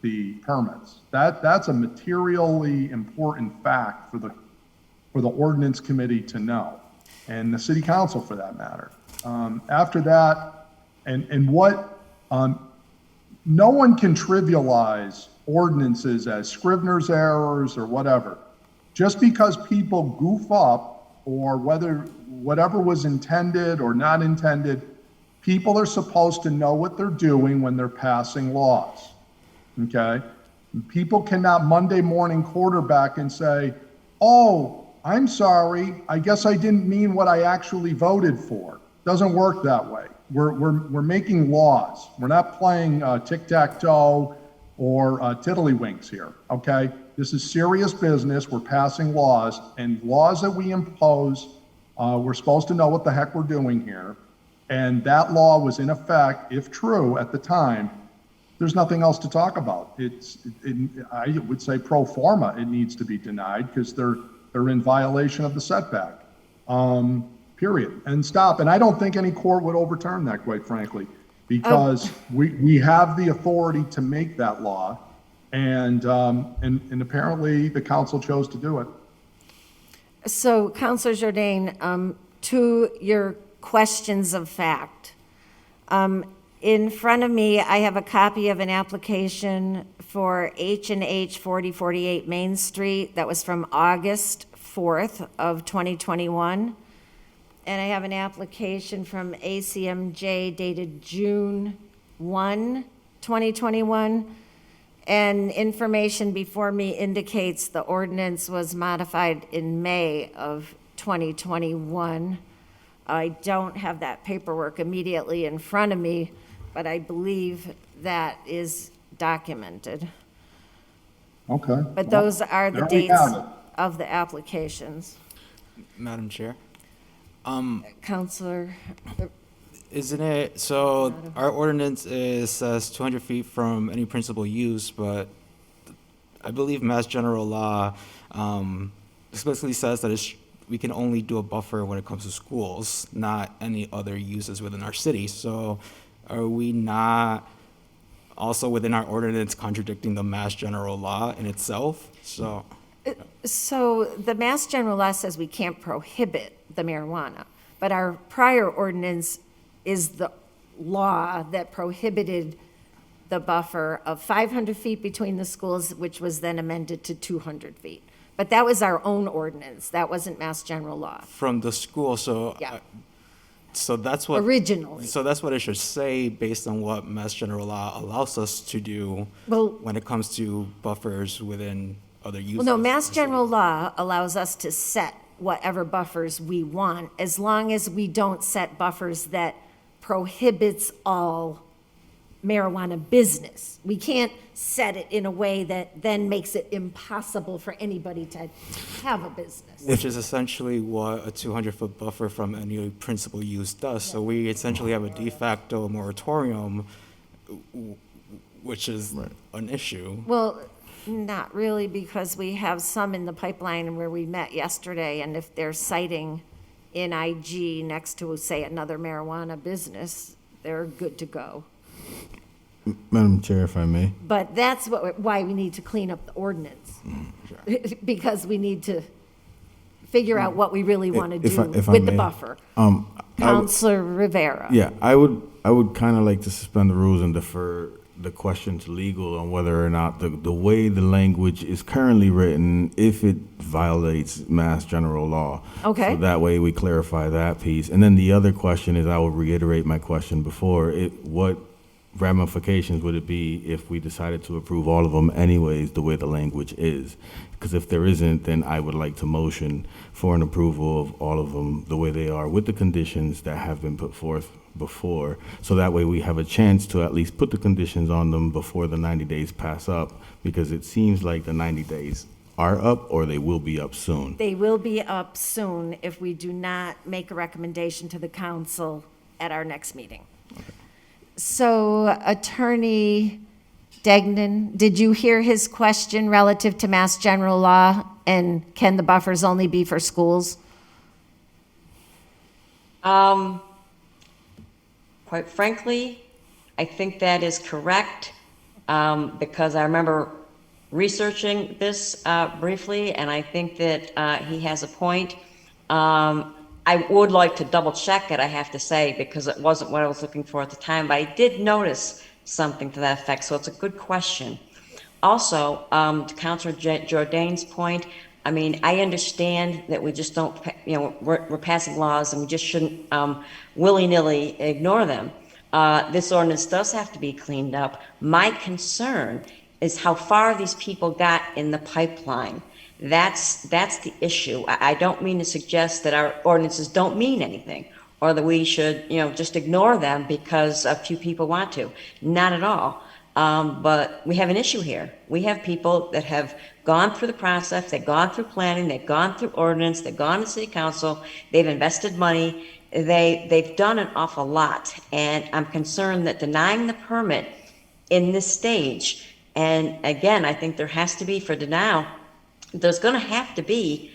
the permits. That's a materially important fact for the Ordinance Committee to know, and the City Council for that matter. After that, no one can trivialize ordinances as Scrivener's errors or whatever. Just because people goof up, or whatever was intended or not intended, people are supposed to know what they're doing when they're passing laws, okay? People cannot Monday morning quarterback and say, oh, I'm sorry, I guess I didn't mean what I actually voted for. Doesn't work that way. We're making laws. We're not playing tic-tac-toe or tiddlywinks here, okay? This is serious business. We're passing laws, and laws that we impose, we're supposed to know what the heck we're doing here. And that law was in effect, if true, at the time. There's nothing else to talk about. I would say pro forma, it needs to be denied because they're in violation of the setback. Period. And stop. And I don't think any court would overturn that, quite frankly, because we have the authority to make that law, and apparently the council chose to do it. So, Councilor Jourdain, to your questions of fact, in front of me, I have a copy of an application for H&H 4048 Main Street that was from August 4th of 2021. And I have an application from ACMJ dated June 1, 2021. And information before me indicates the ordinance was modified in May of 2021. I don't have that paperwork immediately in front of me, but I believe that is documented. Okay. But those are the There we dates have it. of the applications. Madam Chair. Counselor, Isn't it, so our ordinance says 200 feet from any principal use, but I believe Mass General Law explicitly says that we can only do a buffer when it comes to schools, not any other uses within our city. So are we not also within our ordinance contradicting the Mass General Law in itself? So the Mass General Law says we can't prohibit the marijuana, but our prior ordinance is the law that prohibited the buffer of 500 feet between the schools, which was then amended to 200 feet. But that was our own ordinance. That wasn't Mass General Law. from the school, Yeah. So that's what. Originally. So that's what it should say based on what Mass General Law allows us to do Well- when it comes to buffers within other uses. Well, no, Mass General Law allows us to set whatever buffers we want, as long as we don't set buffers that prohibits all marijuana business. We can't set it in a way that then makes it impossible for anybody to have a business. Which is essentially what a 200-foot buffer from any principal use does. So we essentially have a de facto moratorium, which is an issue. Well, not really, because we have some in the pipeline where we met yesterday, and if they're citing in IG next to, say, another marijuana business, they're good to go. Madam Chair, if I may. But that's why we need to clean up the ordinance, because we need to figure out what we really want to do if I with the may, buffer. I would- Counselor Rivera. Yeah, I would kind of like to suspend the rules and defer the question to legal on whether or not the way the language is currently written, if it violates Mass General Law. Okay. So that way we clarify that piece. And then the other question is, I will reiterate my question before, ramifications would it be if we decided to approve all of them anyways, the way the language is? Because if there isn't, then I would like to motion for an approval of all of them the way they are with the conditions that have been put forth before. So that way we have a chance to at least put the conditions on them before the 90 days pass up, because it seems like the 90 days are up or they will be up soon. They will be up soon if we do not make a recommendation to the council at our next meeting. So Attorney Degnan, did you hear his question relative to Mass General Law, and can the buffers only be for schools? Quite frankly, I think that is correct, because I remember researching this briefly, and I think that he has a point. I would like to double check it, I have to say, because it wasn't what I was looking for at the time, but I did notice something to that effect, so it's a good question. Also, to Councilor Jordan's point, I mean, I understand that we just don't, we're passing laws and we just shouldn't willy-nilly ignore them. This ordinance does have to be cleaned up. My concern is how far these people got in the pipeline. That's the issue. I don't mean to suggest that our ordinances don't mean anything, or that we should, just ignore them because a few people want to. Not at all. But we have an issue here. We have people that have gone through the process, they've gone through planning, they've gone through ordinance, they've gone to city council, they've invested money, they've done an awful lot. And I'm concerned that denying the permit in this stage, and again, I think there has to be, for denial, there's going to have to be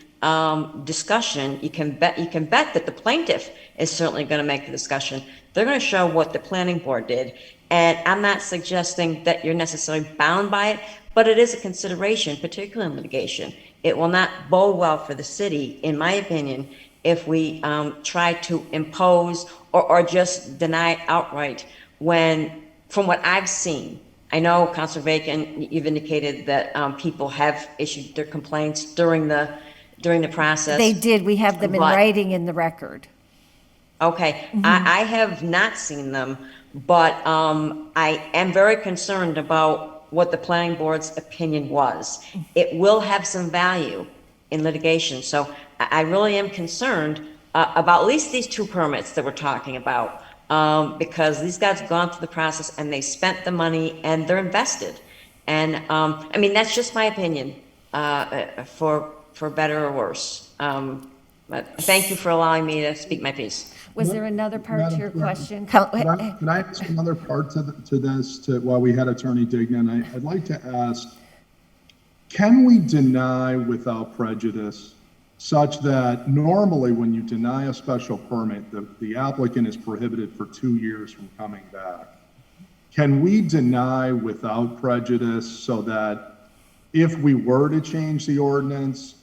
discussion. You can bet that the plaintiff is certainly going to make the discussion. They're going to show what the planning board did. And I'm not suggesting that you're necessarily bound by it, but it is a consideration, particularly in litigation. It will not bode well for the city, in my opinion, if we try to impose or just deny it outright when, from what I've seen, I know, Councilor Bacon, you've indicated that people have issued their complaints during the process. They did. We have them in But- writing in the record. Okay, I have not seen them, but I am very concerned about what the planning board's opinion was. It will have some value in litigation, so I really am concerned about at least these two permits that we're talking about, because these guys have gone through the process and they spent the money and they're invested. And I mean, that's just my opinion, for better or worse. But thank you for allowing me to speak my piece. Was there another part to your question? Can I ask another part to this, while we had Attorney Dignan? I'd like to ask, can we deny without prejudice, such that normally when you deny a special permit, the applicant is prohibited for 2 years from coming back? Can we deny without prejudice so that if we were to change the ordinance,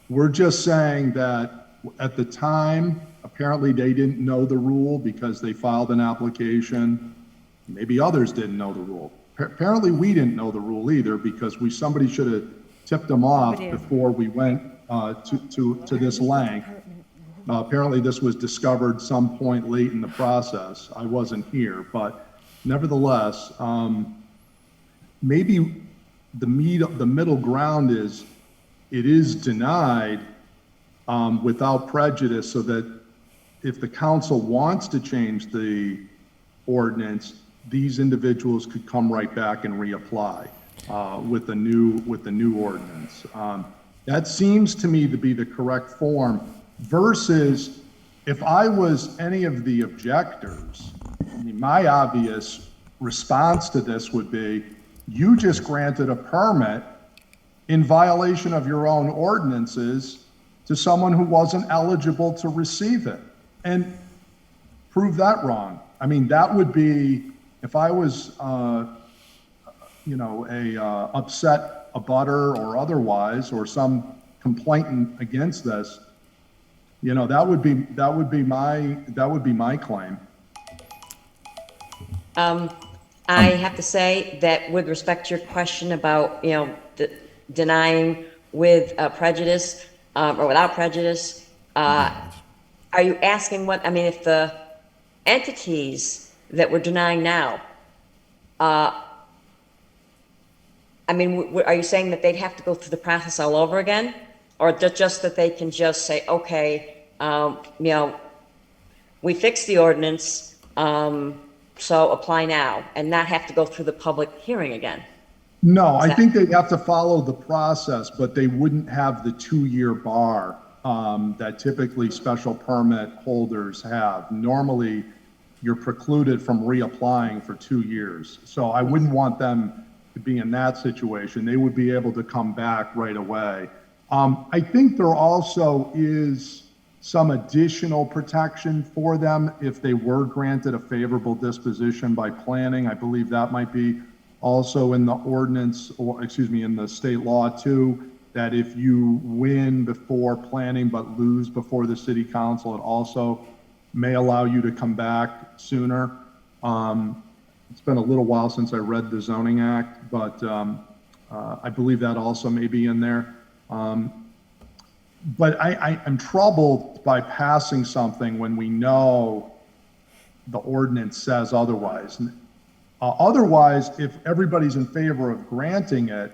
we're just saying that at the time, apparently they didn't know the rule because they filed an application. Maybe others didn't know the rule. Apparently we didn't know the rule either, because somebody should have tipped them off before we went to this length. Apparently this was discovered some point late in the process. I wasn't here, but nevertheless, maybe the middle ground is, it is denied without prejudice, so that if the council wants to change the ordinance, these individuals could come right back and reapply with the new ordinance. That seems to me to be the correct form, versus if I was any of the objectors, I mean, my obvious response to this would be, you just granted a permit in violation of your own ordinances to someone who wasn't eligible to receive it, and prove that wrong. I mean, that would be, if I was, upset abutter or otherwise, or some complainant against this, that would be my claim. I have to say that with respect to your question about, denying with prejudice or without prejudice, are you asking if the entities that we're denying now I mean, are you saying that they'd have to go through the process all over again? Or just that they can just say, okay, we fixed the ordinance, so apply now, and not have to go through the public hearing again? No, I think they'd have to follow the process, but they wouldn't have the 2-year bar that typically special permit holders have. Normally, you're precluded from reapplying for 2 years. So I wouldn't want them to be in that situation. They would be able to come back right away. I think there also is some additional protection for them if they were granted a favorable disposition by planning. I believe that might be also in the ordinance, or excuse me, in the state law too, that if you win before planning but lose before the city council, it also may allow you to come back sooner. It's been a little while since I read the zoning act, but I believe that also may be in there. But I am troubled by passing something when we know the ordinance says otherwise. Otherwise, if everybody's in favor of granting it,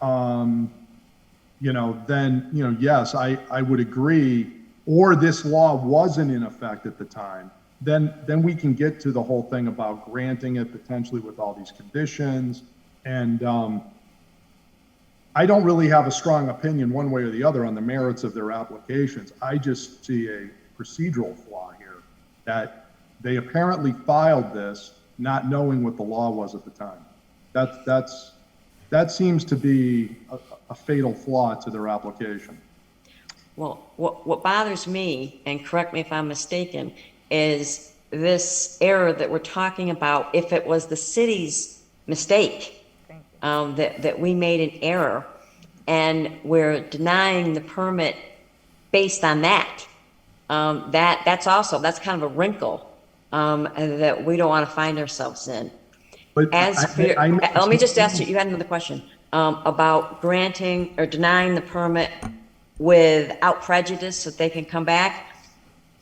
then, yes, I would agree, or this law wasn't in effect at the time, then we can get to the whole thing about granting it potentially with all these conditions. And I don't really have a strong opinion one way or the other on the merits of their applications. I just see a procedural flaw here, that they apparently filed this not knowing what the law was at the time. That seems to be a fatal flaw to their application. Well, what bothers me, and correct me if I'm mistaken, is this error that we're talking about. If it was the city's mistake, that we made an error, and we're denying the permit based on that, that's kind of a wrinkle that we don't want to find ourselves in. But let me just ask you, you had another question about granting or denying the permit without prejudice so that they can come back.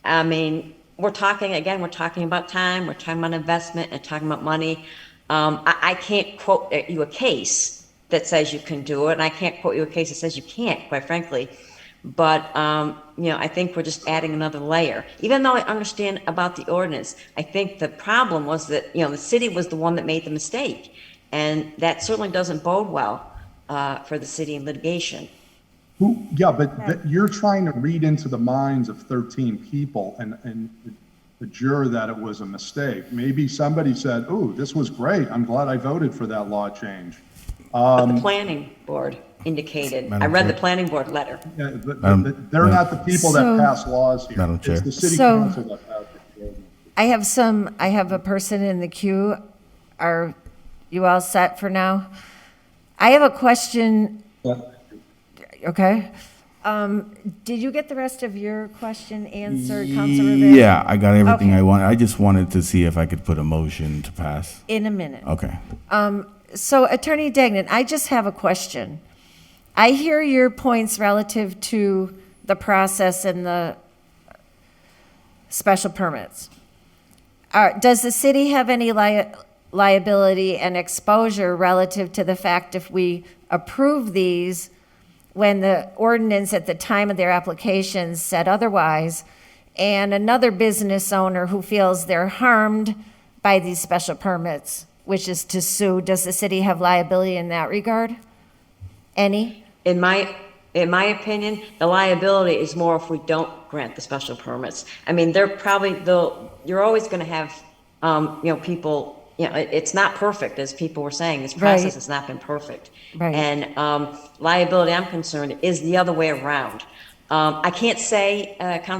I mean, we're talking about time, we're talking about investment, and talking about money. I can't quote you a case that says you can do it, and I can't quote you a case that says you can't, quite frankly. But, I think we're just adding another layer. Even though I understand about the ordinance, I think the problem was that, the city was the one that made the mistake. And that certainly doesn't bode well for the city in litigation. But you're trying to read into the minds of 13 people and the juror that it was a mistake. Maybe somebody said, "Oh, this was great. I'm glad I voted for that law change." But the planning board indicated, I read the planning board letter. Yeah, but they're not the people that pass laws here. Madam Chair. It's the city council that passes the ordinance. I have a person in the queue. Are you all set for now? I have a question. Okay. Did you get the rest of your question answered, Councilor Rivera? Yeah, I got everything Okay. I wanted. I just wanted to see if I could put a motion to pass. In a minute. Okay. So Attorney Degnan, I just have a question. I hear your points relative to the process and the special permits. Does the city have any liability and exposure relative to the fact if we approve these when the ordinance at the time of their applications said otherwise, and another business owner who feels they're harmed by these special permits wishes to sue, does the city have liability in that regard? Any? In my opinion, the liability is more if we don't grant the special permits. I mean, you're always going to have, people, it's not perfect, as people were saying. This process Right. has not been perfect. Right. And liability, I'm concerned, is the other way around. I can't say,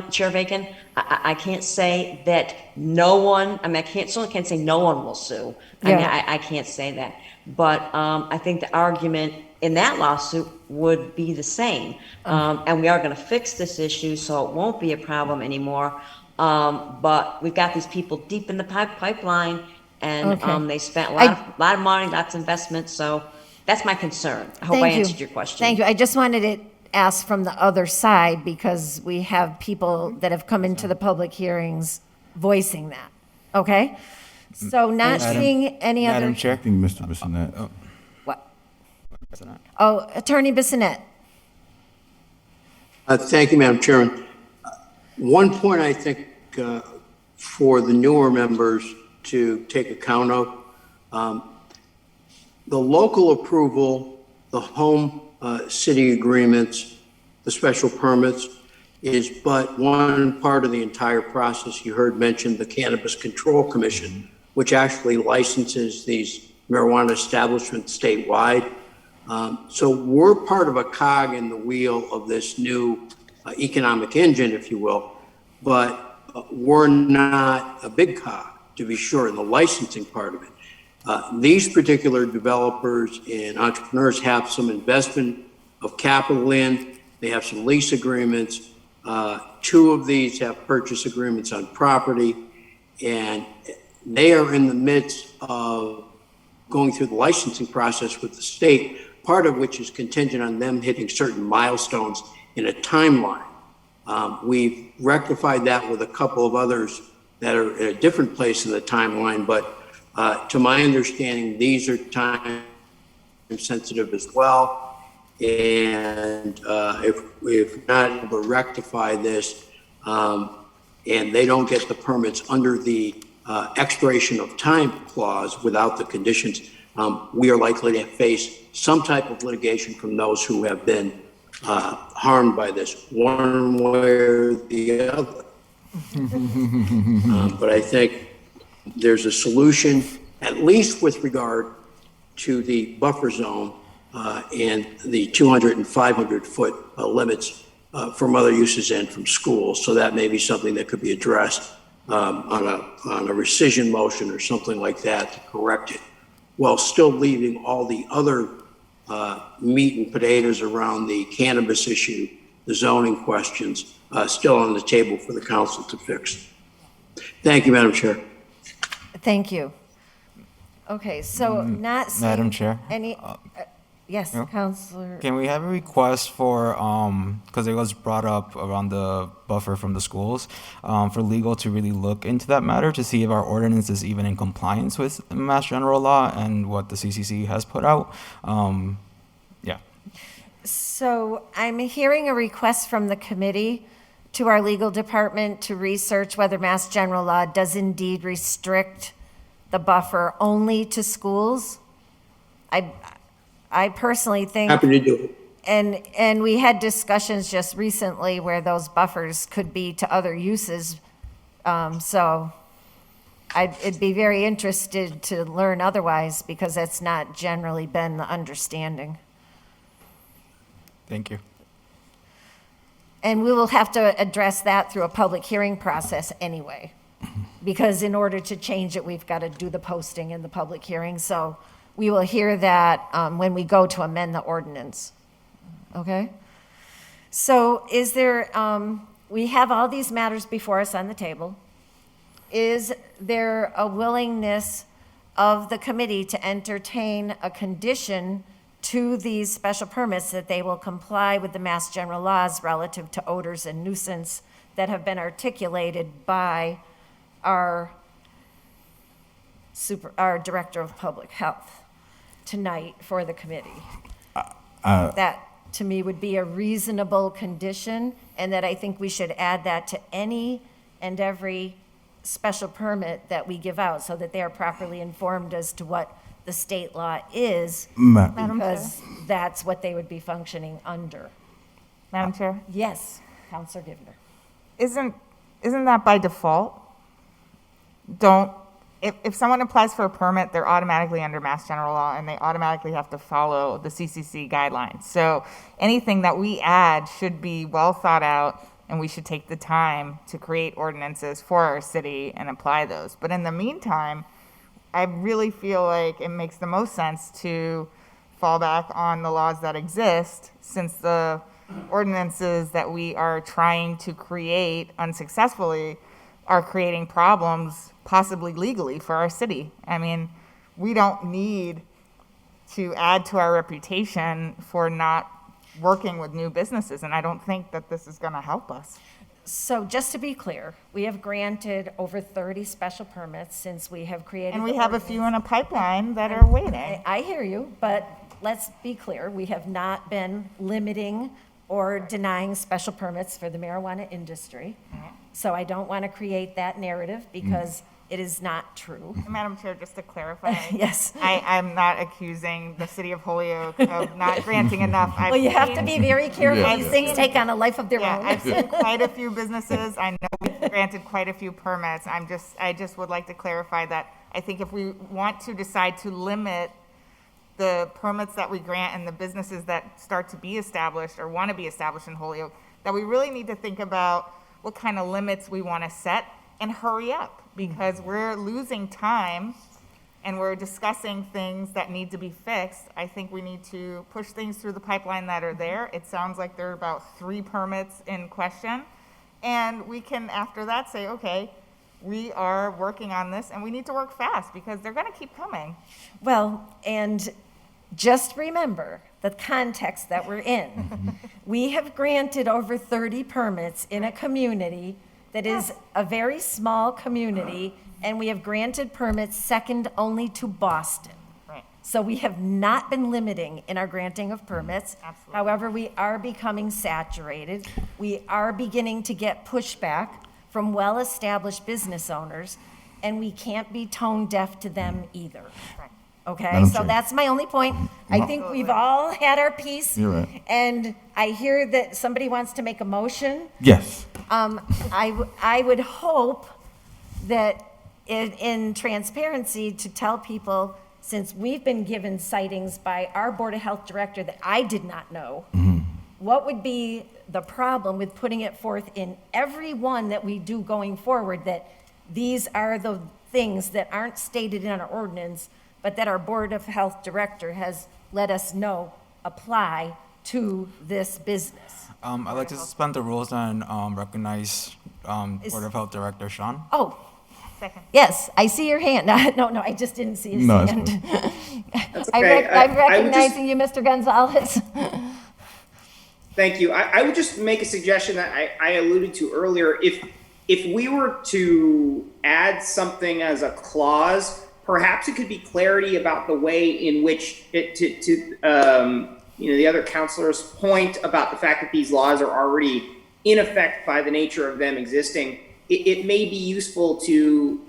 Chair Bacon, I can't say that no one, I certainly can't say no one will sue. I can't say that. But I think the argument in that lawsuit would be the same. And we are going to fix this issue so it won't be a problem anymore. But we've got these people deep in the pipeline, and they spent a lot of money, lots of investment. So that's my concern. I hope I answered your question. Thank you. I just wanted to ask from the other side because we have people that have come into the public hearings voicing that. Okay? So not Madam- seeing any other. Madam I Chair? think Mr. Bissonnette. What? Oh, Attorney Bissonnette. Thank you, Madam Chairman. One point I think for the newer members to take account of, the local approval, the home city agreements, the special permits is but one part of the entire process. You heard mentioned the Cannabis Control Commission, which actually licenses these marijuana establishments statewide. So we're part of a cog in the wheel of this new economic engine, if you will, but we're not a big cog, to be sure, in the licensing part of it. These particular developers and entrepreneurs have some investment of capital in, they have some lease agreements. Two of these have purchase agreements on property, and they are in the midst of going through the licensing process with the state, part of which is contingent on them hitting certain milestones in a timeline. We've rectified that with a couple of others that are at a different place in the timeline, but to my understanding, these are time sensitive as well. And if not able to rectify this and they don't get the permits under the expiration of time clause without the conditions, we are likely to face some type of litigation from those who have been harmed by this, one way or the other. But I think there's a solution, at least with regard to the buffer zone and the 200 and 500 foot limits from other uses and from schools. So that may be something that could be addressed on a rescission motion or something like that to correct it, while still leaving all the other meat and potatoes around the cannabis issue, the zoning questions, still on the table for the council to fix. Thank you, Madam Chair. Thank you. Okay, so not seeing Madam Chair? any, yes, Yeah. Counselor. Can we have a request for, because it was brought up around the buffer from the schools, for legal to really look into that matter to see if our ordinance is even in compliance with Mass General Law and what the CCC has put out? Yeah. So I'm hearing a request from the committee to our legal department to research whether Mass General Law does indeed restrict the buffer only to schools. I personally think. Happy to do it. And we had discussions just recently where those buffers could be to other uses. So I'd be very interested to learn otherwise because that's not generally been the understanding. Thank you. And we will have to address that through a public hearing process anyway. Because in order to change it, we've got to do the posting and the public hearing. So we will hear that when we go to amend the ordinance. Okay? So is there, we have all these matters before us on the table. Is there a willingness of the committee to entertain a condition to these special permits that they will comply with the Mass General laws relative to odors and nuisance that have been articulated by our Director of Public Health tonight for the committee? That, to me, would be a reasonable condition, and that I think we should add that to any and every special permit that we give out so that they are properly informed as to what the state law is, because that's what they would be functioning under. Madam Chair? Yes, Counselor Givner. Isn't that by default? If someone applies for a permit, they're automatically under Mass General Law and they automatically have to follow the CCC guidelines. So anything that we add should be well thought out, and we should take the time to create ordinances for our city and apply those. But in the meantime, I really feel like it makes the most sense to fall back on the laws that exist, since the ordinances that we are trying to create unsuccessfully are creating problems, possibly legally, for our city. I mean, we don't need to add to our reputation for not working with new businesses, and I don't think that this is going to help us. So just to be clear, we have granted over 30 special permits since we have created. And we the have a ordinance. few in a pipeline that are waiting. I hear you, but let's be clear, we have not been limiting or denying special permits for the marijuana industry. So I don't want to create that narrative because it is not true. Madam Chair, just to clarify. Yes. I'm not accusing the city of Holyoke of not granting enough. Well, you have to be very careful. Yeah. These things take on a life of their Yeah, own. I've seen quite a few businesses. I know we've granted quite a few permits. I just would like to clarify that I think if we want to decide to limit the permits that we grant and the businesses that start to be established or want to be established in Holyoke, that we really need to think about what kind of limits we want to set and hurry up, because we're losing time and we're discussing things that need to be fixed. I think we need to push things through the pipeline that are there. It sounds like there are about 3 permits in question. And we can, after that, say, okay, we are working on this and we need to work fast because they're going to keep coming. Well, and just remember the context that we're in. We have granted over 30 permits in a community that is a very small community, and we have granted permits second only to Boston. Right. So we have not been limiting in our granting of permits. Absolutely. However, we are becoming saturated. We are beginning to get pushback from well-established business owners, and we can't be tone deaf to them either. Right. Okay, Madam so Chair. that's my only point. I think we've all had our piece. You're right. And I hear that somebody wants to make a motion. Yes. I would hope that in transparency to tell people, since we've been given sightings by our Board of Health Director that I did not know, what would be the problem with putting it forth in every one that we do going forward, that these are the things that aren't stated in our ordinance, but that our Board of Health Director has let us know apply to this business? I'd like to suspend the rules and recognize Board of Health Director Sean. Oh, Second. yes, I see your hand. No, I just didn't see his No, it's hand. That's I'm okay. I would just- recognizing you, Mr. Gonzalez. Thank you. I would just make a suggestion that I alluded to earlier. If we were to add something as a clause, perhaps it could be clarity about the way in which the other counselor's point about the fact that these laws are already in effect by the nature of them existing. It may be useful to,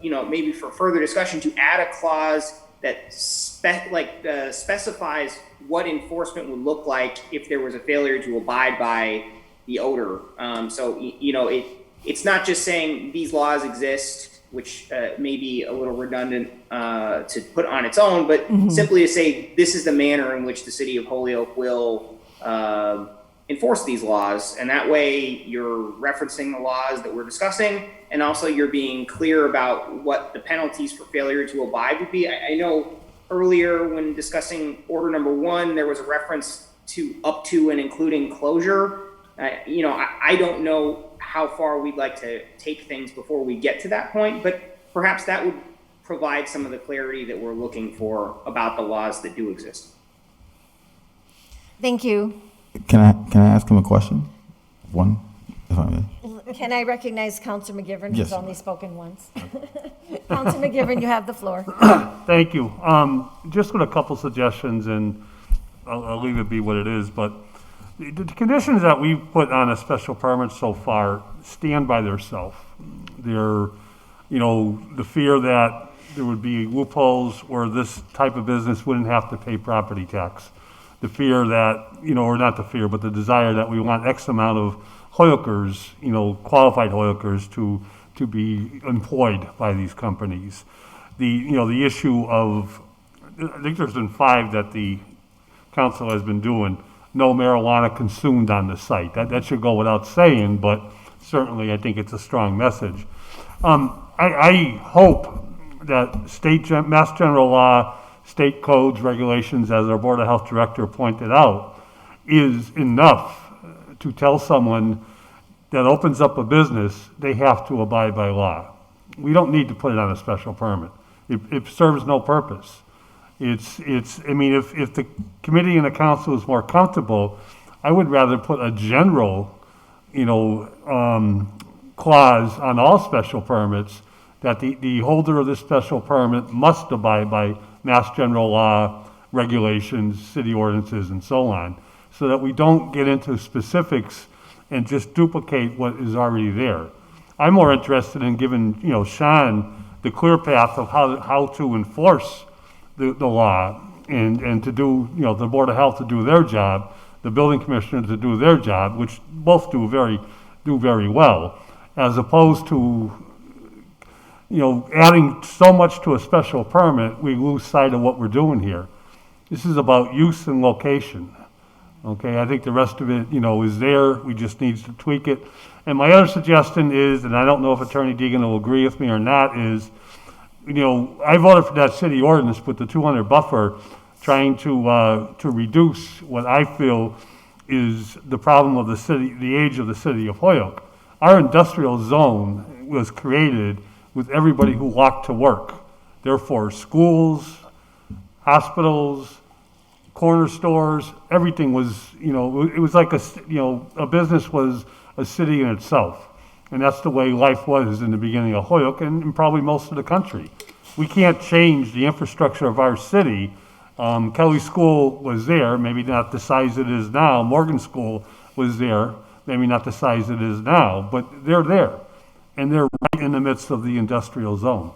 maybe for further discussion, to add a clause that specifies what enforcement would look like if there was a failure to abide by the odor. It's not just saying these laws exist, which may be a little redundant to put on its own, but simply to say this is the manner in which the city of Holyoke will enforce these laws. And that way you're referencing the laws that we're discussing, and also you're being clear about what the penalties for failure to abide would be. I know earlier when discussing order number 1, there was a reference to up to and including closure. I don't know how far we'd like to take things before we get to that point, but perhaps that would provide some of the clarity that we're looking for about the laws that do exist. Thank you. Can I ask him a question? One, if I may. Can I recognize Counselor McGivern, who's Yes. only spoken once? Counselor McGivern, you have the floor. Thank you. Just with a couple suggestions, and I'll leave it be what it is, but the conditions that we've put on a special permit so far stand by themselves. They're, the fear that there would be loopholes where this type of business wouldn't have to pay property tax. The fear that, or not the fear, but the desire that we want X amount of Hoyokers, qualified Hoyokers to be employed by these companies. The issue of, I think there's been 5 that the council has been doing, no marijuana consumed on the site. That should go without saying, but certainly I think it's a strong message. I hope that Mass General Law, state codes, regulations, as our Board of Health Director pointed out, is enough to tell someone that opens up a business, they have to abide by law. We don't need to put it on a special permit. It serves no purpose. If the committee and the council is more comfortable, I would rather put a general, clause on all special permits that the holder of this special permit must abide by Mass General Law, regulations, city ordinances, and so on, so that we don't get into specifics and just duplicate what is already there. I'm more interested in giving, Sean the clear path of how to enforce the law and to do, the Board of Health to do their job, the building commissioner to do their job, which both do very well, as opposed to, adding so much to a special permit, we lose sight of what we're doing here. This is about use and location. Okay, I think the rest of it, is there. We just need to tweak it. And my other suggestion is, and I don't know if Attorney Deegan will agree with me or not, is, I voted for that city ordinance with the 200 buffer, trying to reduce what I feel is the problem of the city, the age of the city of Holyoke. Our industrial zone was created with everybody who walked to work. Therefore, schools, hospitals, corner stores, everything was, it was like a business was a city in itself. And that's the way life was in the beginning of Holyoke and probably most of the country. We can't change the infrastructure of our city. Kelly School was there, maybe not the size it is now. Morgan School was there, maybe not the size it is now, but they're there. And they're right in the midst of the industrial zone.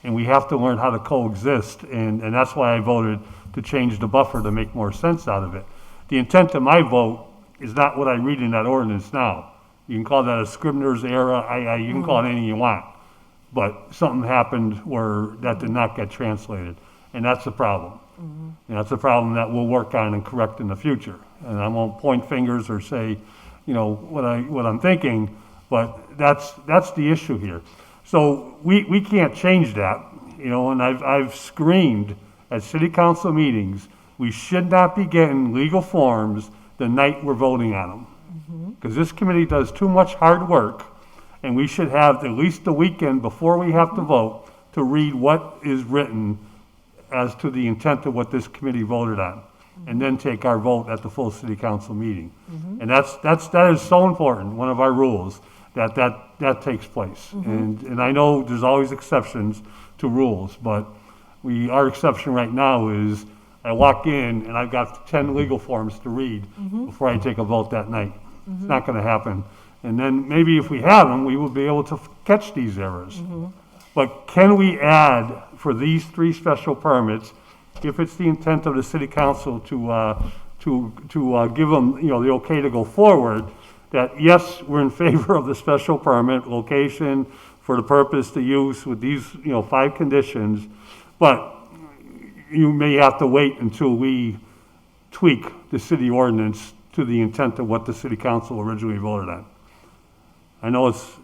And we have to learn how to coexist, and that's why I voted to change the buffer to make more sense out of it. The intent of my vote is not what I read in that ordinance now. You can call that a Scribner's error, you can call it anything you want. But something happened where that did not get translated, and that's the problem. And that's a problem that we'll work on and correct in the future. And I won't point fingers or say, what I'm thinking, but that's the issue here. So we can't change that, and I've screamed at city council meetings, we should not be getting legal forms the night we're voting on them. Because this committee does too much hard work, and we should have at least the weekend before we have to vote to read what is written as to the intent of what this committee voted on, and then take our vote at the full city council meeting. And that is so important, one of our rules, that takes place. And I know there's always exceptions to rules, but our exception right now is I walk in and I've got 10 legal forms to read before I take a vote that night. It's not going to happen. And then maybe if we have them, we will be able to catch these errors. But can we add for these 3 special permits, if it's the intent of the city council to give them, the okay to go forward, that yes, we're in favor of the special permit location for the purpose to use with these, 5 conditions, but you may have to wait until we tweak the city ordinance to the intent of what the city council originally voted on. I know it's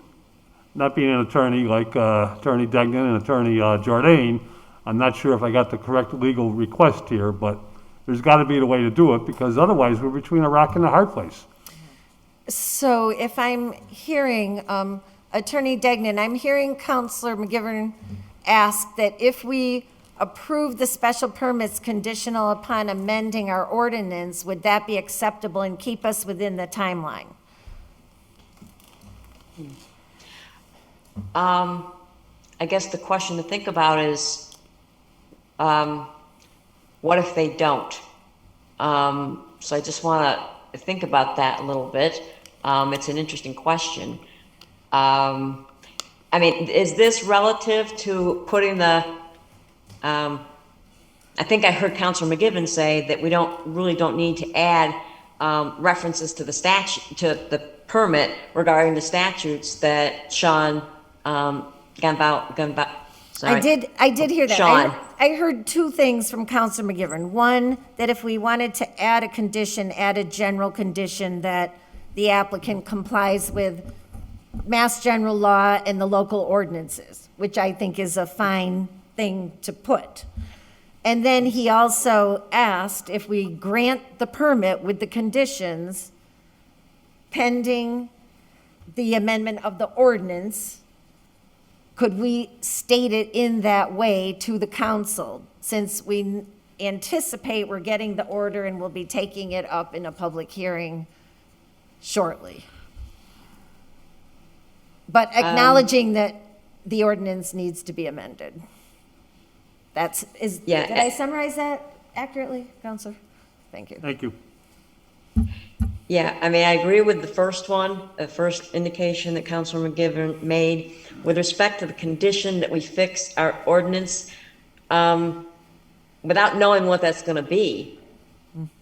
not being an attorney like Attorney Degnan and Attorney Jourdain, I'm not sure if I got the correct legal request here, but there's got to be a way to do it, because otherwise we're between a rock and a hard place. So if I'm hearing Attorney Degnan, I'm hearing Councilor McGivern ask that if we approve the special permits conditional upon amending our ordinance, would that be acceptable and keep us within the timeline? I guess the question to think about is, what if they don't? So I just want to think about that a little bit. It's an interesting question. I mean, is this relative to putting the, I think I heard Councilor McGivern say that we really don't need to add references to the statute, to the permit regarding the statutes that Sean sorry. I did hear that. Sean. I heard 2 things from Councilor McGivern. One, that if we wanted to add a condition, add a general condition that the applicant complies with Mass General Law and the local ordinances, which I think is a fine thing to put. And then he also asked if we grant the permit with the conditions pending the amendment of the ordinance, could we state it in that way to the council, since we anticipate we're getting the order and we'll be taking it up in a public hearing shortly? But acknowledging that the ordinance needs to be amended. Yeah, Did I summarize that accurately, Counselor? Thank you. Thank you. Yeah, I mean, I agree with the first one, the first indication that Councilor McGivern made. With respect to the condition that we fix our ordinance, without knowing what that's going to be,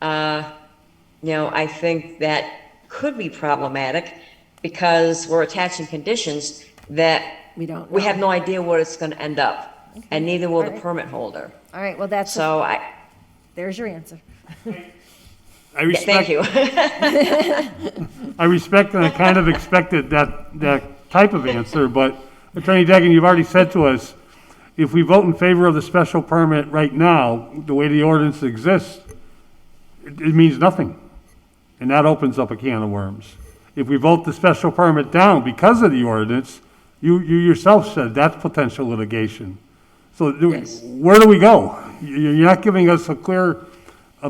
I think that could be problematic because we're attaching conditions that we have no idea where it's going to end up, and neither will the permit holder. All right, well, there's your answer. I respect, thank you. I respect and I kind of expected that type of answer, but Attorney Degan, you've already said to us, if we vote in favor of the special permit right now, the way the ordinance exists, it means nothing. And that opens up a can of worms. If we vote the special permit down because of the ordinance, you yourself said that's potential litigation. So where do we go? You're not giving us a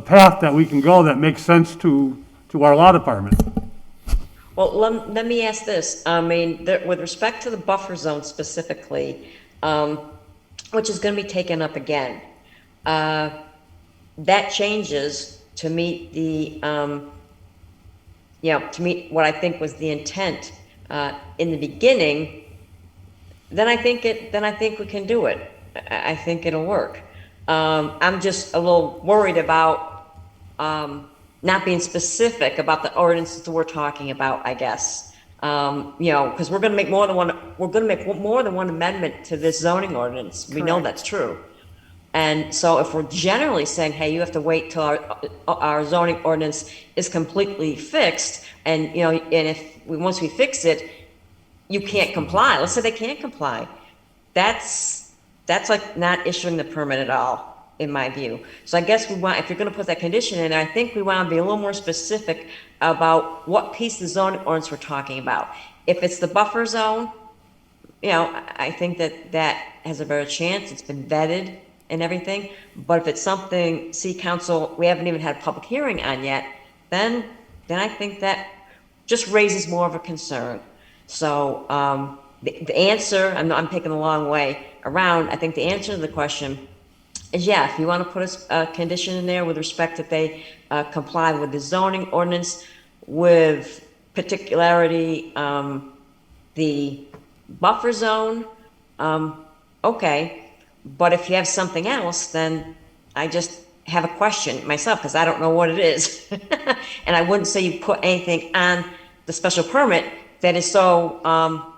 path that we can go that makes sense to our law department. Well, let me ask this. I mean, with respect to the buffer zone specifically, which is going to be taken up again, that changes to meet the, to meet what I think was the intent in the beginning. Then I think we can do it. I think it'll work. I'm just a little worried about not being specific about the ordinances that we're talking about, I guess. Because we're going to make more than one amendment to this zoning ordinance. We know that's true. And so if we're generally saying, hey, you have to wait till our zoning ordinance is completely fixed, and once we fix it, you can't comply. Let's say they can't comply. That's like not issuing the permit at all, in my view. So I guess if you're going to put that condition in, I think we want to be a little more specific about what piece of the zoning ordinance we're talking about. If it's the buffer zone, I think that has a better chance. It's been vetted and everything. But if it's something City Council, we haven't even had a public hearing on yet, then I think that just raises more of a concern. So the answer, I'm taking a long way around, I think the answer to the question is, if you want to put a condition in there with respect that they comply with the zoning ordinance, with particularity the buffer zone, okay. But if you have something else, then I just have a question myself because I don't know what it is. And I wouldn't say you put anything on the special permit that is so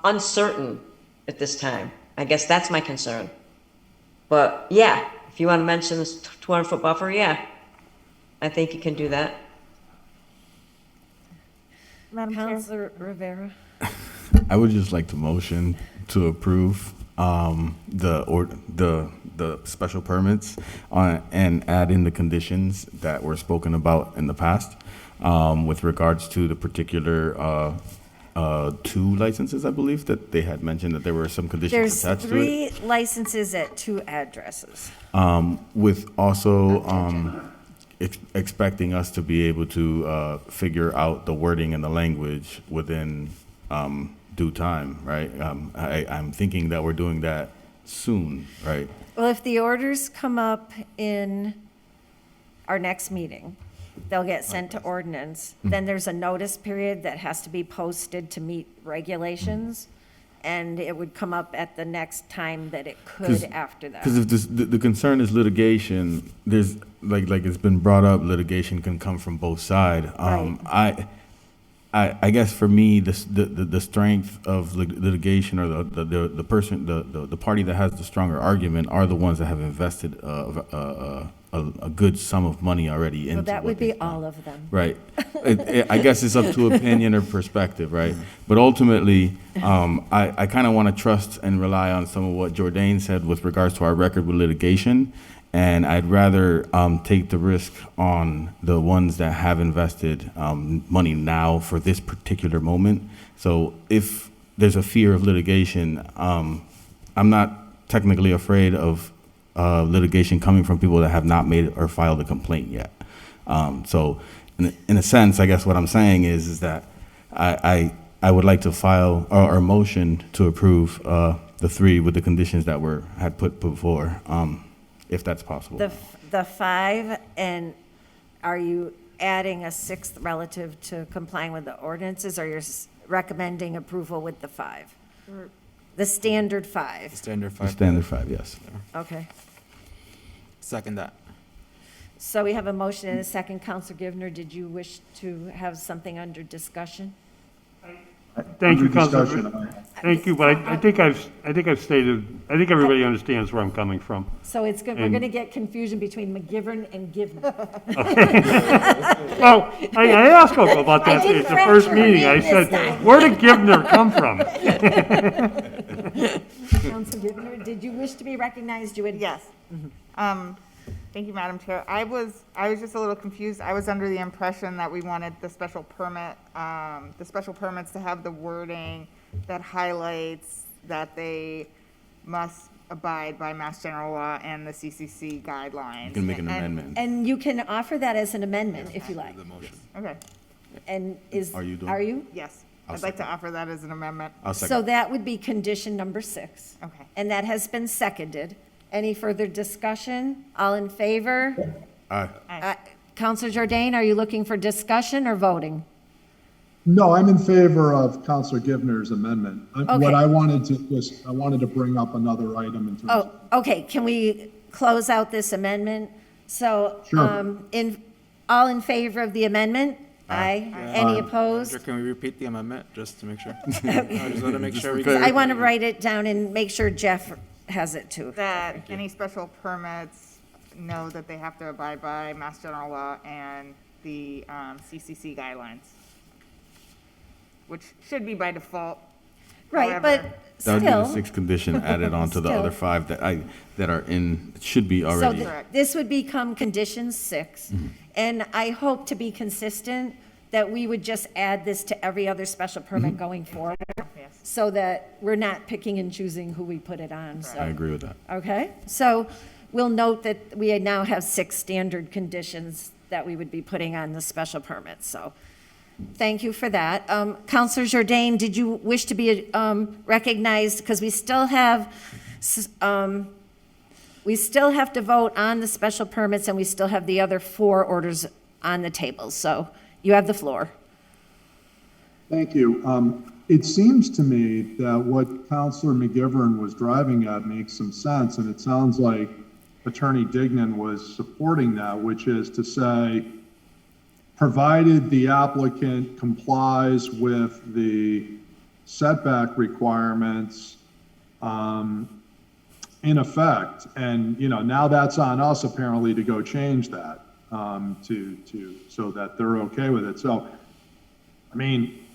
uncertain at this time. I guess that's my concern. But if you want to mention this 200-foot buffer, I think you can do that. Madam Chair. Councilor Rivera. I would just like to motion to approve the special permits and add in the conditions that were spoken about in the past with regards to the particular 2 licenses, I believe, that they had mentioned that there were some conditions attached to it. There's 3 licenses at 2 addresses. With also expecting us to be able to figure out the wording and the language within due time, right? I'm thinking that we're doing that soon, right? Well, if the orders come up in our next meeting, they'll get sent to ordinance. Then there's a notice period that has to be posted to meet regulations. And it would come up at the next time that it could after that. Because if the concern is litigation, there's like it's been brought up, litigation can come from both sides. Right. I guess for me, the strength of litigation, or the person, the party that has the stronger argument, are the ones that have invested a good sum of money already into. Well, that would be all of them. Right. I guess it's up to opinion or perspective, right? But ultimately, I kind of want to trust and rely on some of what Jourdain said with regards to our record with litigation. And I'd rather take the risk on the ones that have invested money now for this particular moment. So if there's a fear of litigation, I'm not technically afraid of litigation coming from people that have not made or filed a complaint yet. So in a sense, I guess what I'm saying is that I I would like to file or motion to approve the 3 with the conditions that had put before, if that's possible. The 5, and are you adding a 6th relative to complying with the ordinances, or you're recommending approval with the 5? The standard 5? Standard The 5. standard 5, yes. Okay. Second that. So we have a motion and a second. Counselor Givner, did you wish to have something under discussion? Thank you, Under Councilor. discussion, Thank you, but I think I've stated, I think everybody understands where I'm coming from. So it's good, we're And- going to get confusion between McGivern and Givner. Well, I asked Coco about that didn't at the first fracture her meeting. I name this said, time. where did Givner come from? Counselor Givner, did you wish to be recognized? You would. Yes. Thank you, Madam Chair. I was just a little confused. I was under the impression that we wanted the special permits to have the wording that highlights that they must abide by Mass General Law and the CCC guidelines. You can make an amendment. And you can offer that as an amendment if you like. Okay, And Are you doing- Are you? yes. I'll I'd like to offer that as an amendment. I'll So second. that would be condition number 6. Okay. And that has been seconded. Any further discussion? All in favor? Aye. Counselor Jordan, are you looking for discussion or voting? No, I'm in favor of Counselor Givner's amendment. Okay. What I wanted to bring up another item in terms of. Oh, okay, can we close out this amendment? So, Sure. all in favor of the amendment? Aye. Any opposed? Can we repeat the amendment, just to make sure? I just want to make sure we get I want to write it down and make sure Jeff has it too. That any special permits know that they have to abide by Mass General Law and the CCC guidelines, which should be by default. Right, but However- That would be the still. 6th condition added on to the other Still. 5 that are in, should be So already. this would become condition 6. And I hope to be consistent that we would just add this to every other special permit going forward, Yes. so that we're not picking and choosing who we put it on, so. I agree with that. Okay, so we'll note that we now have 6 standard conditions that we would be putting on the special permits, so thank you for that. Counselor Jordan, did you wish to be recognized? Because we still have to vote on the special permits, and we still have the other 4 orders on the table, so you have the floor. Thank you. It seems to me that what Counselor McGivern was driving at makes some sense, and it sounds like Attorney Dignan was supporting that, which is to say, provided the applicant complies with the setback requirements, in effect, and, now that's on us apparently to go change that, so that they're okay with it. So, I mean,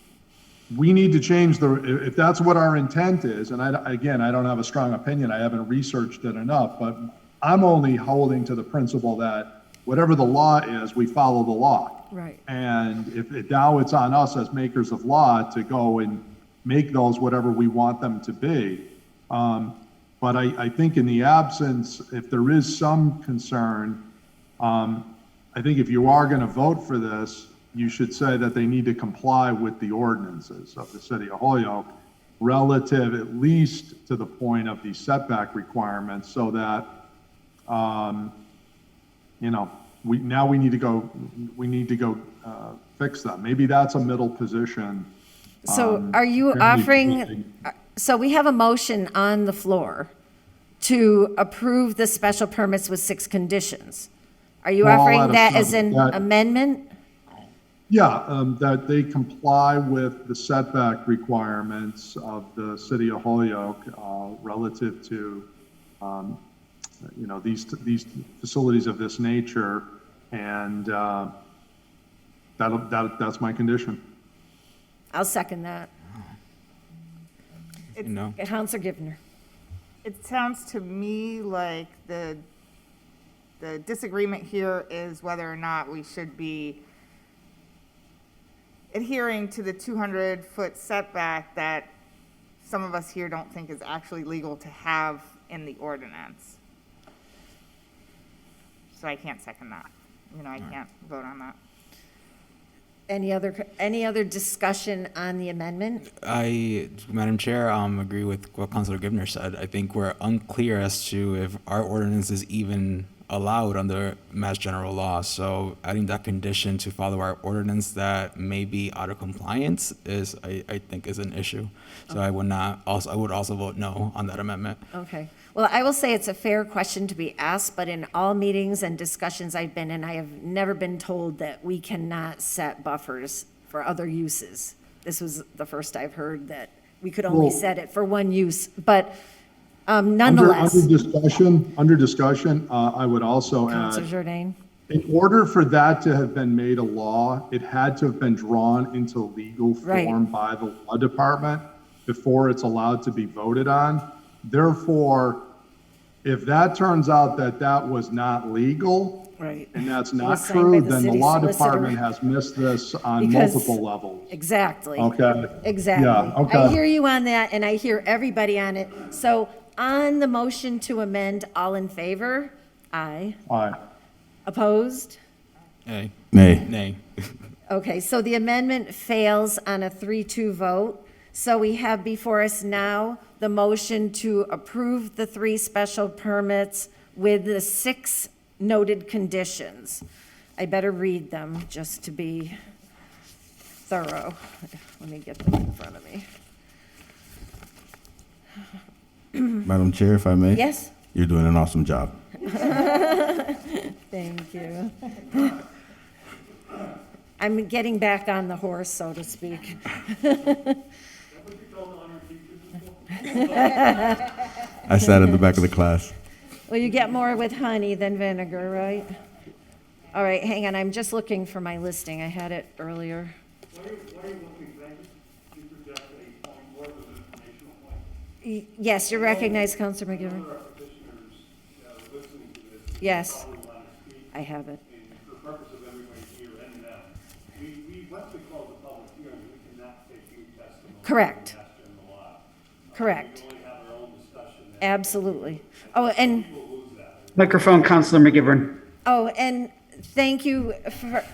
we need to change if that's what our intent is, and I don't have a strong opinion, I haven't researched it enough, but I'm only holding to the principle that whatever the law is, we follow the law. Right. And now it's on us as makers of law to go and make those whatever we want them to be. But I think in the absence, if there is some concern, I think if you are going to vote for this, you should say that they need to comply with the ordinances of the city of Holyoke, relative at least to the point of the setback requirements, so that, we need to go fix them. Maybe that's a middle position. So are you fairly offering, quickly. so we have a motion on the floor to approve the special permits with 6 conditions. Are you Well, offering I'll that add as an that- amendment? Yeah, that they comply with the setback requirements of the city of Holyoke relative to, these facilities of this nature, and that's my condition. I'll second that. No. Counselor Givner. It sounds to me like the disagreement here is whether or not we should be adhering to the 200-foot setback that some of us here don't think is actually legal to have in the ordinance. So I can't second that. I can't vote on that. Any other discussion on the amendment? Madam Chair, agree with what Councilor Givner said. I think we're unclear as to if our ordinance is even allowed under Mass General Law. So adding that condition to follow our ordinance that may be out of compliance is, I think, is an issue. So I would also vote no on that amendment. Okay. Well, I will say it's a fair question to be asked, but in all meetings and discussions I've been in, I have never been told that we cannot set buffers for other uses. This was the first I've heard that we could only set it for one use, but nonetheless. Under discussion, I would also Councilor add, Jourdain? in order for that to have been made a law, it had to have been drawn into legal Right. form by the law department before it's allowed to be voted on. Therefore, if that turns out that that was not legal, Right. and that's It not was signed by true, the then the city law solicitor. department has missed this on Because- multiple levels. Exactly. Okay? Exactly. Yeah, okay. I hear you on that, and I hear everybody on it. So on the motion to amend, all in favor? Aye. Aye. Opposed? Nay. Nay. Nay. Okay, so the amendment fails on a 3-2 vote. So we have before us now the motion to approve the 3 special permits with the 6 noted conditions. I better read them just to be thorough. Let me get them in front of me. Madam Chair, if I may? Yes? You're doing an awesome job. Thank you. I'm getting back on the horse, so to speak. I sat in the back of the class. Well, you get more with honey than vinegar, right? All right, hang on, I'm just looking for my listing. I had it earlier. Yes, you're recognized, Councilor McGivern. Yes, I have it. For purpose of everybody here and them, we went to close the public hearing, we cannot take new testimony. Correct. Mass General Law. Correct. We only have our own discussion. Absolutely. Oh, and, Microphone, Councilor McGivern. and thank you for,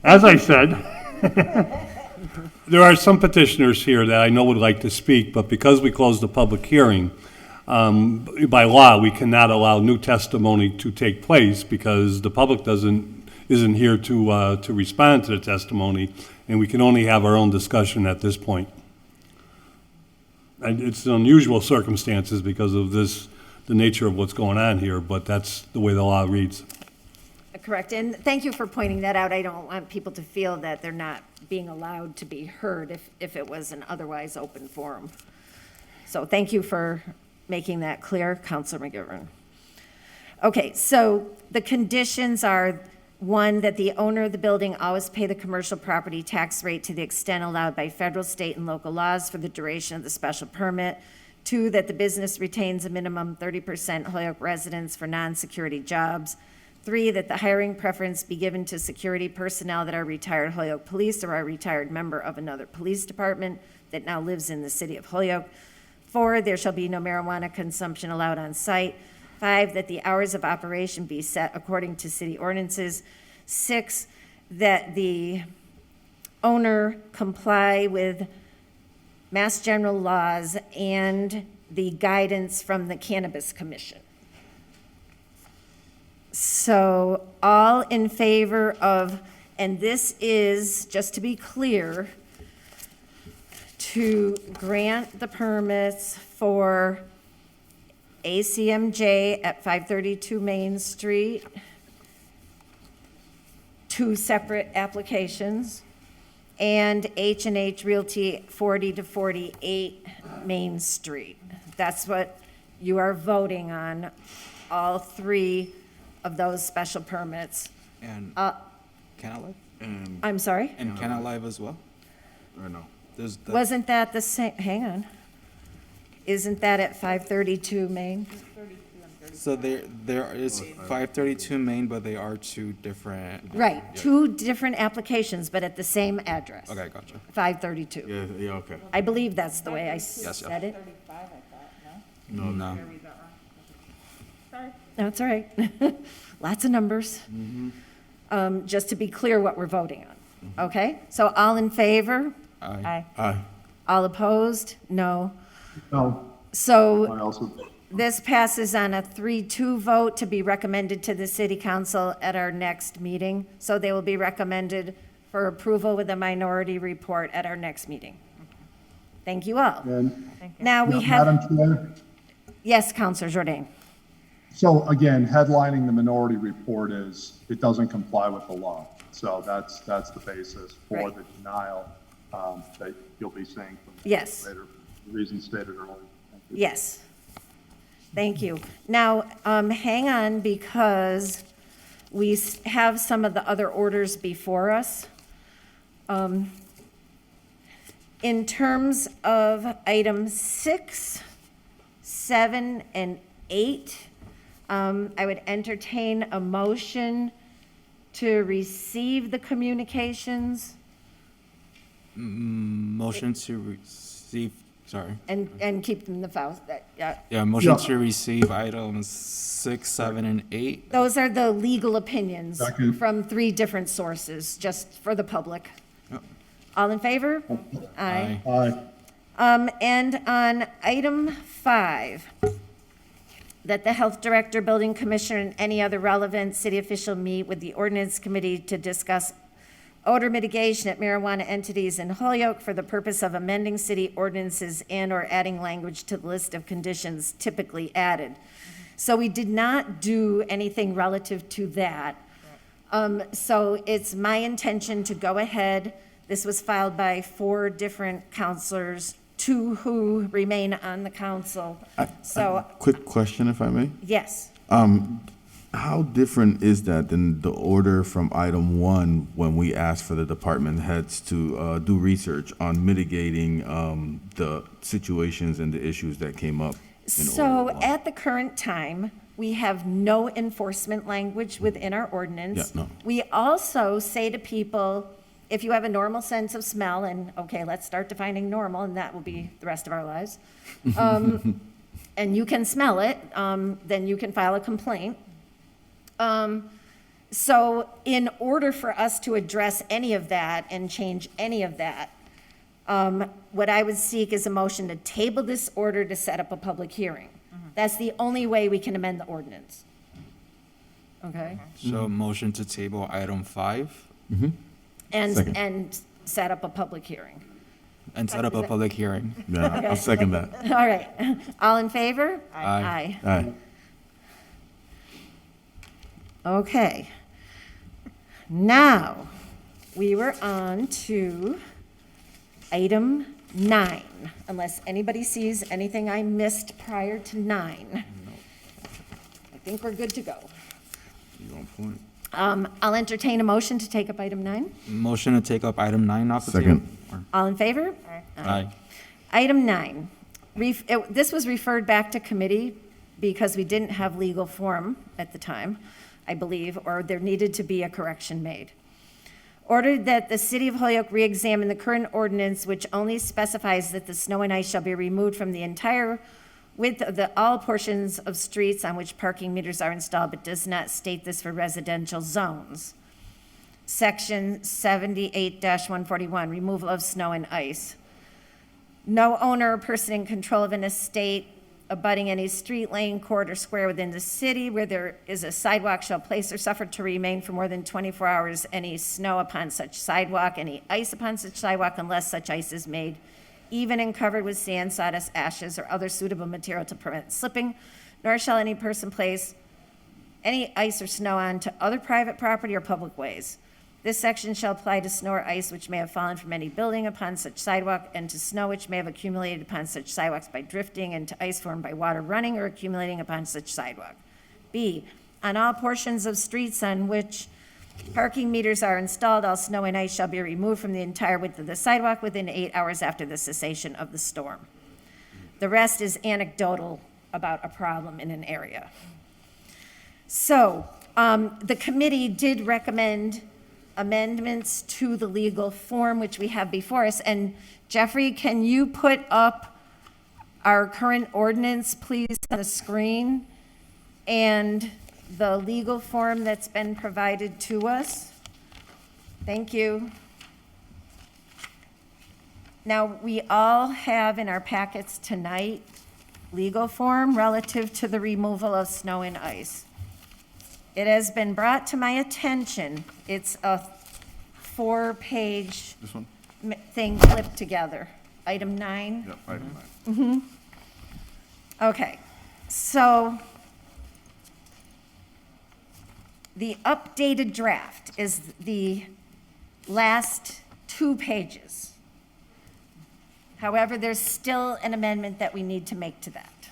As I said, there are some petitioners here that I know would like to speak, but because we closed the public hearing, by law, we cannot allow new testimony to take place because the public isn't here to respond to the testimony, and we can only have our own discussion at this point. And it's unusual circumstances because of the nature of what's going on here, but that's the way the law reads. correct, and thank you for pointing that out. I don't want people to feel that they're not being allowed to be heard if it was an otherwise open forum. So thank you for making that clear, Councilor McGivern. Okay, so the conditions are, 1, that the owner of the building always pay the commercial property tax rate to the extent allowed by federal, state, and local laws for the duration of the special permit. 2, that the business retains a minimum 30% Holyoke residents for non-security jobs. 3, that the hiring preference be given to security personnel that are retired Holyoke police or are a retired member of another police department that now lives in the city of Holyoke. 4, there shall be no marijuana consumption allowed on site. 5, that the hours of operation be set according to city ordinances. 6, that the owner comply with Mass General laws and the guidance from the Cannabis Commission. So all in favor of, and this is, just to be clear, to grant the permits for ACMJ at 532 Main Street, 2 separate applications, and H&H Realty 40 to 48 Main Street. That's what you are voting on, all 3 of those special permits. And Can I Live? I'm sorry? And Can I Live as well? Or no? There's the, Wasn't that the same, hang on. Isn't that at 532 Main? so there is 532 Main, but they are 2 different. Right, Yeah. 2 different applications, but at the same address. Okay, gotcha. 532. Yeah, okay. I believe that's the way I yes. said it. No. No, it's all right. Lots of numbers. Just to be clear what we're voting on. Okay, so all in favor? Aye. Aye. All opposed? No. No, So I also, this passes on a 3-2 vote to be recommended to the city council at our next meeting. So they will be recommended for approval with a minority report at our next meeting. Thank you all. and Now we Madam have, Chair, yes, Counselor Jordan. so again, headlining the minority report is, it doesn't comply with the law. So that's the basis for Right. the denial that you'll be seeing from Yes. later, reasons stated earlier. Thank you. Yes. Thank you. Now, hang on, because we have some of the other orders before us. In terms of items 6, 7, and 8, I would entertain a motion to receive the communications Motion to receive, sorry. and keep them in the files. Yeah, motion Yeah. to receive items 6, 7, and 8. Those are the legal opinions Second. from 3 different sources, just for the public. Yep. All in favor? Aye. Aye. And on item 5, that the health director, building commissioner, and any other relevant city official meet with the ordinance committee to discuss odor mitigation at marijuana entities in Holyoke for the purpose of amending city ordinances and/or adding language to the list of conditions typically added. So we did not do anything relative to that. So it's my intention to go ahead. This was filed by 4 different counselors, 2 who remain on the council. So, Quick question, if I may. yes. How different is that than the order from item 1 when we asked for the department heads to do research on mitigating the situations and the issues that came up in So order 1? at the current time, we have no enforcement language within our ordinance. Yeah, no. We also say to people, if you have a normal sense of smell, and okay, let's start defining normal, and that will be the rest of our lives. And you can smell it, then you can file a complaint. So in order for us to address any of that and change any of that, what I would seek is a motion to table this order to set up a public hearing. That's the only way we can amend the ordinance. Okay? So motion to table item 5 Second. And set up a public hearing. and set up a public hearing. Yeah, I'll second that. All right. All in favor? Aye. Aye. Okay. Now, we were on to item 9, unless anybody sees anything I missed prior to 9. I think we're good to go. You on point. I'll entertain a motion to take up item 9. Motion to take up item 9 off the Second. table. All in favor? Aye. Item 9. This was referred back to committee because we didn't have legal form at the time, I believe, or there needed to be a correction made. Ordered that the city of Holyoke re-examine the current ordinance, which only specifies that the snow and ice shall be removed from the entire width of all portions of streets on which parking meters are installed, but does not state this for residential zones. Section 78-141, removal of snow and ice. No owner or person in control of an estate abutting any street, lane, court, or square within the city where there is a sidewalk shall place or suffer to remain for more than 24 hours any snow upon such sidewalk, any ice upon such sidewalk, unless such ice is made even and covered with sand, sawdust, ashes, or other suitable material to prevent slipping, nor shall any person place any ice or snow onto other private property or public ways. This section shall apply to snow or ice which may have fallen from any building upon such sidewalk, and to snow which may have accumulated upon such sidewalks by drifting, and to ice formed by water running or accumulating upon such sidewalk. B, on all portions of streets on which parking meters are installed, all snow and ice shall be removed from the entire width of the sidewalk within 8 hours after the cessation of the storm. The rest is anecdotal about a problem in an area. So, the committee did recommend amendments to the legal form, which we have before us. And Jeffrey, can you put up our current ordinance, please, on the screen? And the legal form that's been provided to us? Thank you. Now, we all have in our packets tonight legal form relative to the removal of snow and ice. It has been brought to my attention, it's a 4-page This one? thing clipped together. Item 9? Yep, item 9. Okay, so the updated draft is the last 2 pages. However, there's still an amendment that we need to make to that.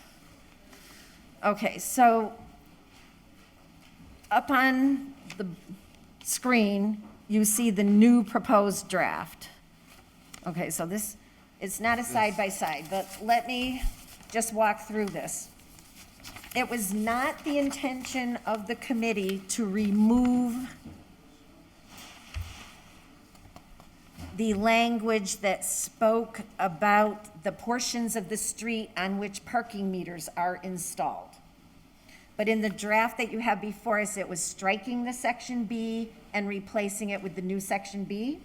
Okay, so up on the screen, you see the new proposed draft. Okay, so this, it's not a side-by-side, but let me just walk through this. It was not the intention of the committee to remove the language that spoke about the portions of the street on which parking meters are installed. But in the draft that you have before us, it was striking the section B and replacing it with the new section B.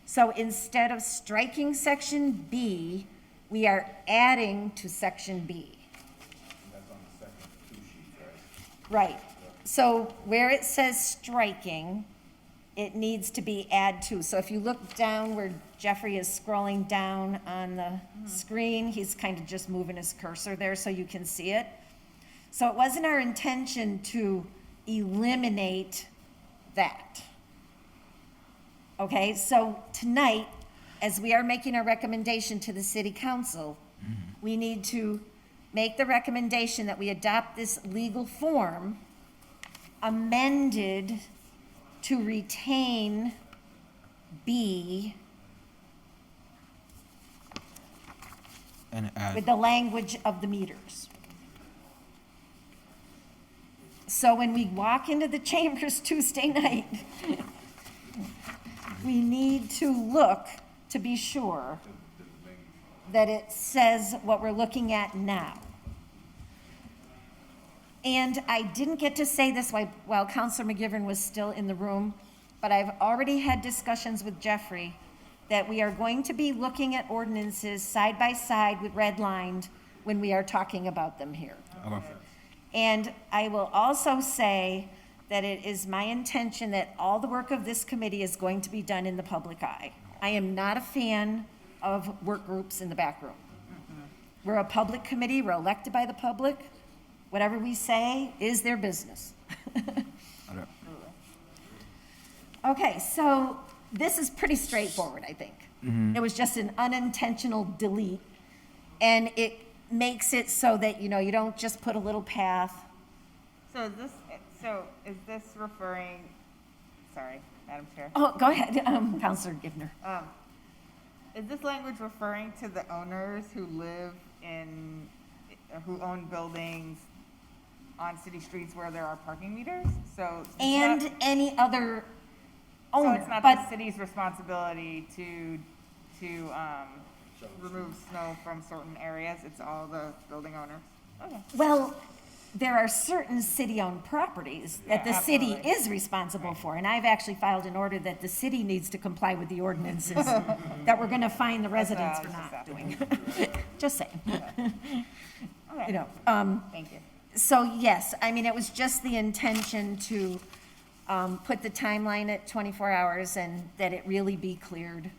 So instead of striking section B, we are adding to section B. That's on the second 2 sheets, Right. So where it says striking, it needs to be add to. So if you look down where Jeffrey is scrolling down on the screen, he's kind of just moving his cursor there so you can see it. So it wasn't our intention to eliminate that. Okay, so tonight, as we are making our recommendation to the city council, we need to make the recommendation that we adopt this legal form amended to retain B And add. with the language of the meters. So when we walk into the chambers Tuesday night, we need to look to be sure that it says what we're looking at now. And I didn't get to say this while Councilor McGivern was still in the room, but I've already had discussions with Jeffrey that we are going to be looking at ordinances side by side with redlined when we are talking about them here. Okay. And I will also say that it is my intention that all the work of this committee is going to be done in the public eye. I am not a fan of work groups in the back room. We're a public committee, we're elected by the public. Whatever we say is their business. Okay, so this is pretty straightforward, I think. It was just an unintentional delete, and it makes it so that, you know, you don't just put a little path. So is this referring, sorry, Madam Chair. Oh, go ahead, Councilor Givner. Is this language referring to the owners who live in, who own buildings on city streets where there are parking meters? So it's And not- any other So owner, it's not but the city's responsibility to remove snow from certain areas, it's all the building owners? Okay. well, there are certain city-owned properties that the Yeah, city absolutely. is responsible for, and I've actually filed an order that the city needs to comply with the ordinances that we're gonna fine the residents for That's what I not was doing. Just saying. Okay. You know, Thank you. so yes, I mean, it was just the intention to put the timeline at 24 hours and that it really be cleared.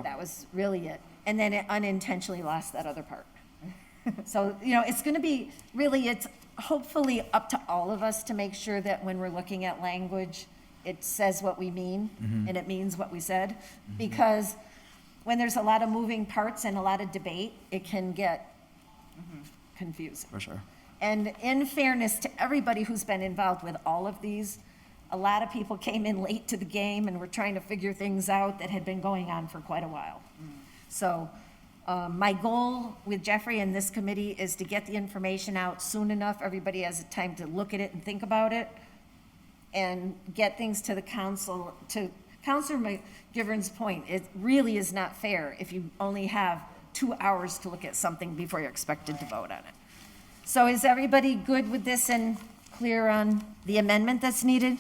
That was really it. And then it unintentionally lost that other part. So, you know, it's going to be, really, it's hopefully up to all of us to make sure that when we're looking at language, it says what we mean and it means what we said. Because when there's a lot of moving parts and a lot of debate, it can get confusing. For sure. And in fairness to everybody who's been involved with all of these, a lot of people came in late to the game and were trying to figure things out that had been going on for quite a while. So my goal with Jeffrey and this committee is to get the information out soon enough. Everybody has time to look at it and think about it and get things to the council. To Councilor McGivern's point, it really is not fair if you only have 2 hours to look at something before you're expected to vote on it. So is everybody good with this and clear on the amendment that's needed?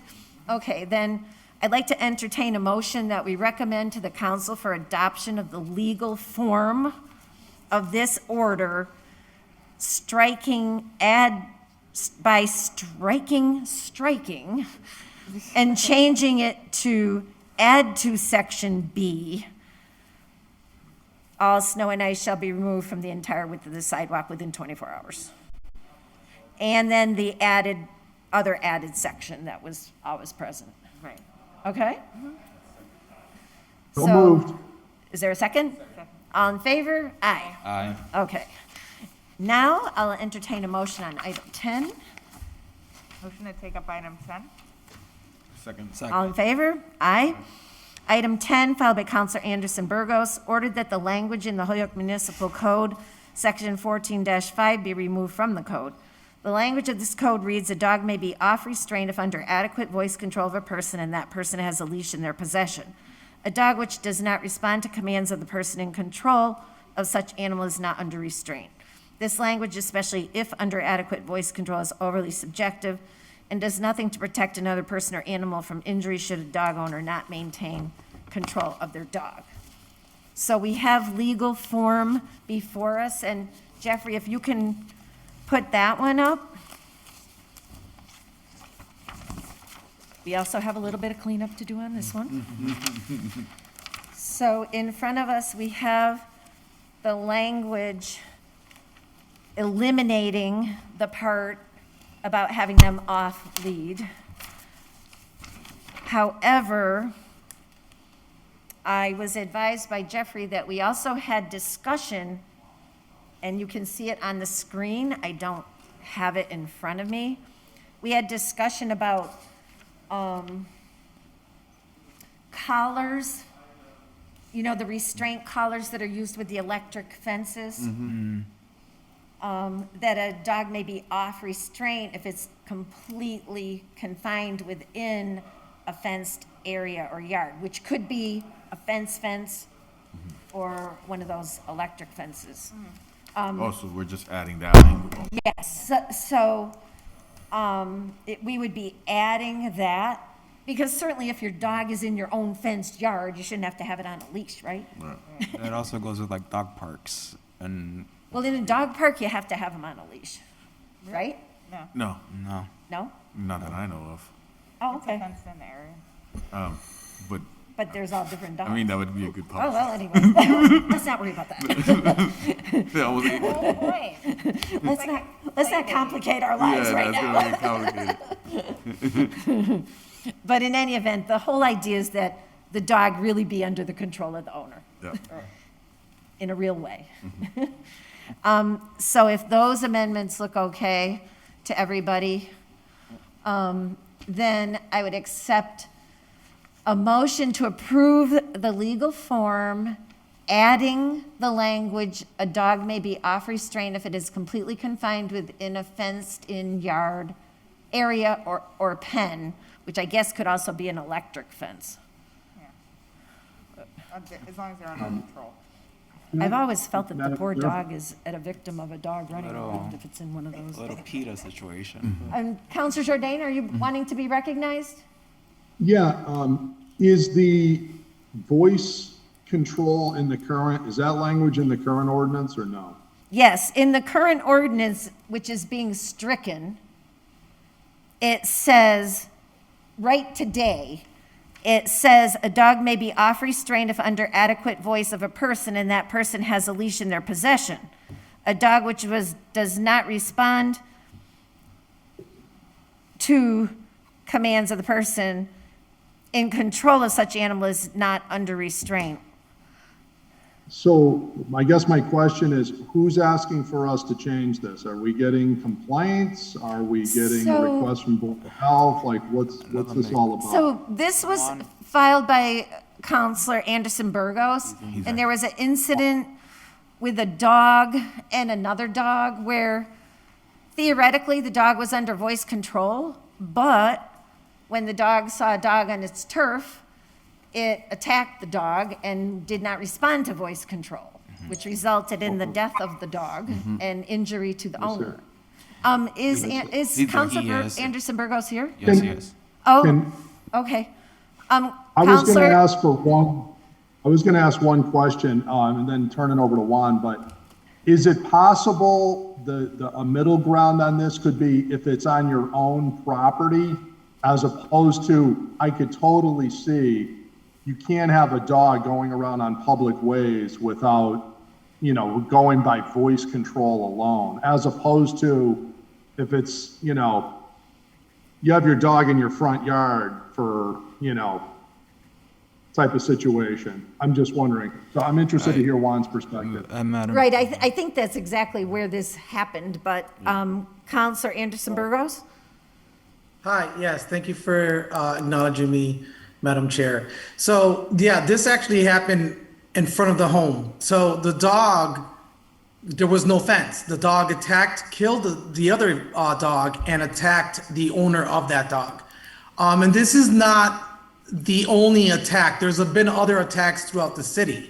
Okay, then I'd like to entertain a motion that we recommend to the council for adoption of the legal form of this order, striking and changing it to add to section B. All snow and ice shall be removed from the entire width of the sidewalk within 24 hours. And then the other added section that was always present. Right. Okay? So moved. Is there a second? All in favor? Aye. Aye. Okay. Now I'll entertain a motion on item 10. Motion to take up item 10? Second. All in favor? Aye. Item 10, filed by Counselor Anderson Burgos, ordered that the language in the Holyoke Municipal Code, Section 14-5, be removed from the code. The language of this code reads, "A dog may be off restraint if under adequate voice control of a person and that person has a leash in their possession. A dog which does not respond to commands of the person in control of such animal is not under restraint." This language, especially if under adequate voice control, is overly subjective and does nothing to protect another person or animal from injury should a dog owner not maintain control of their dog. So we have legal form before us, and Jeffrey, if you can put that one up. We also have a little bit of cleanup to do on this one. So in front of us, we have the language eliminating the part about having them off lead. However, I was advised by Jeffrey that we also had discussion, and you can see it on the screen. I don't have it in front of me. We had discussion about collars, you know, the restraint collars that are used with the electric fences. That a dog may be off restraint if it's completely confined within a fenced area or yard, which could be a fence, or one of those electric fences. Also, we're just adding that language. Yes, we would be adding that, because certainly if your dog is in your own fenced yard, you shouldn't have to have it on a leash, right? Right. It also goes with like dog parks and. Well, in a dog park, you have to have them on a leash, right? No, No. No? not that I know of. Oh, It's a okay. fenced in area. But, But there's all different dogs. I mean, that would be a good Oh, policy. well, anyway, let's not worry about that. Yeah, I was able- Right. Let's not complicate our lives right that's now. gonna be complicated. But in any event, the whole idea is that the dog really be under the control of the owner Yeah. in a real way. So if those amendments look okay to everybody, then I would accept a motion to approve the legal form, adding the language, "A dog may be off restraint if it is completely confined within a fenced-in yard, area, or pen," which I guess could also be an electric fence. As long as they're under control. I've always felt that the Madam poor Chair? dog is a victim of a dog running Little- around if it's in one of those. Little PETA situation. Counselor Jordan, are you wanting to be recognized? Yeah, is the voice control in the current, is that language in the current ordinance or no? Yes, in the current ordinance, which is being stricken, it says, right today, it says, "A dog may be off restraint if under adequate voice of a person and that person has a leash in their possession. A dog which does not respond to commands of the person in control of such animal is not under restraint." So I guess my question is, who's asking for us to change this? Are we getting complaints? Are we getting So- requests from Board of Health? Like, what's this all about? So this was filed by Counselor Anderson Burgos, and there was an incident with a dog and another dog where theoretically the dog was under voice control, but when the dog saw a dog on its turf, it attacked the dog and did not respond to voice control, which resulted in the death of the dog and injury to the owner. Is He Counselor is. Anderson Burgos here? Yes, yes. Oh, Can- okay. I was going Counselor, to ask one question, and then turn it over to Juan, but is it possible a middle ground on this could be if it's on your own property, as opposed to, I could totally see, you can't have a dog going around on public ways without, going by voice control alone, as opposed to if it's, you have your dog in your front yard for, type of situation. I'm just wondering. So I'm interested to hear Juan's perspective. Madam. right, I think that's exactly where this happened, but Counselor Anderson Burgos? Hi, yes, thank you for acknowledging me, Madam Chair. So, yeah, this actually happened in front of the home. So the dog, there was no fence. The dog killed the other dog and attacked the owner of that dog. And this is not the only attack. There's been other attacks throughout the city.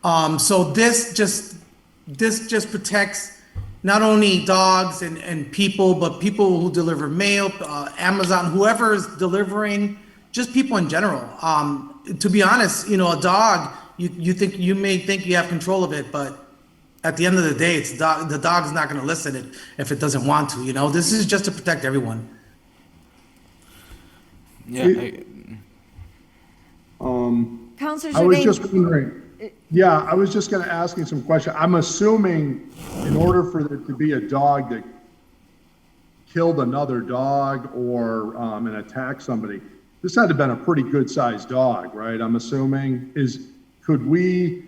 So this just protects not only dogs and people, but people who deliver mail, Amazon, whoever is delivering, just people in general. To be honest, a dog, you may think you have control of it, but at the end of the day, the dog's not going to listen if it doesn't want to. This is just to protect everyone. Yeah. Counselor I was Jordan? just wondering, I was just going to ask you some questions. I'm assuming in order for there to be a dog that killed another dog or and attacked somebody, this had to have been a pretty good sized dog, right? I'm assuming could we,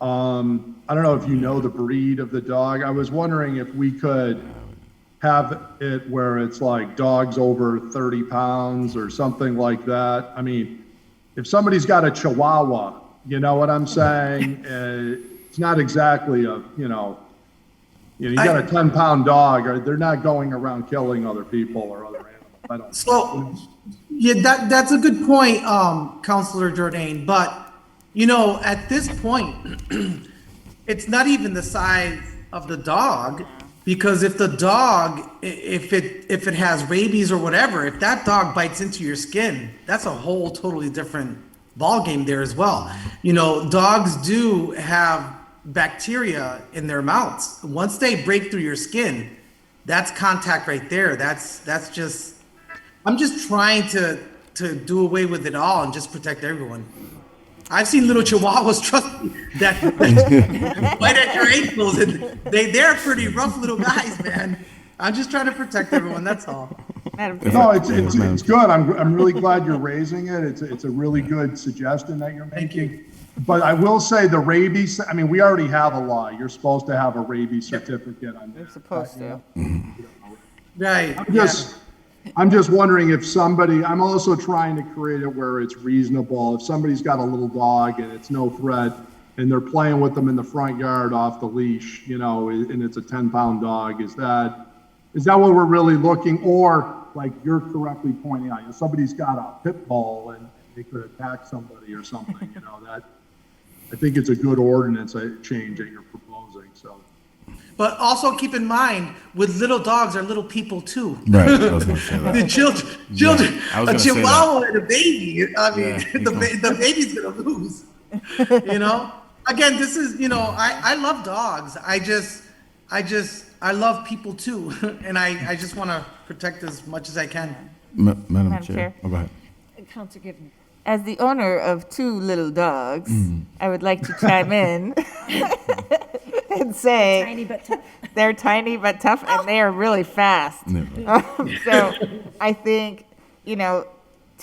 I don't know if you know the breed of the dog. I was wondering if we could have it where it's like dogs over 30 pounds or something like that. I mean, if somebody's got a Chihuahua, you know what I'm saying? It's not exactly you got a 10-pound dog, or they're not going around killing other people or other animals. That's a good point, Councilor Jordan. But, at this point, it's not even the size of the dog, because if the dog, if it has rabies or whatever, if that dog bites into your skin, that's a whole totally different ballgame there as well. Dogs do have bacteria in their mouths. Once they break through your skin, that's contact right there. That's just, I'm just trying to do away with it all and just protect everyone. I've seen little Chihuahuas, trust me, that bite at your ankles, and they're pretty rough little guys, man. I'm just trying to protect everyone, that's all. No, it's good. I'm really glad you're raising it. It's a really good suggestion that you're making. Thank you. But I will say the rabies, I mean, we already have a law. You're supposed to have a rabies certificate on there. They're supposed to. Right. I'm just wondering if I'm also trying to create it where it's reasonable. If somebody's got a little dog and it's no threat and they're playing with them in the front yard off the leash, and it's a 10-pound dog, is that what we're really looking? Or like you're correctly pointing out, if somebody's got a pit bull and they could attack somebody or something, that I think it's a good ordinance change that you're proposing, so. But also keep in mind, with little dogs are little people too. Right. I was gonna say that. The children, I was a gonna say Chihuahua and a baby. I mean, Yeah, the baby's gonna lose. Again, this is, I love dogs. I love people too, and I just want to protect as much as I can. Madam Chair. Chair. Oh, go ahead. Counselor Given? As the owner of 2 little dogs, I would like to chime in and say Tiny but tough. they're tiny but tough, and they are really fast. So I think, to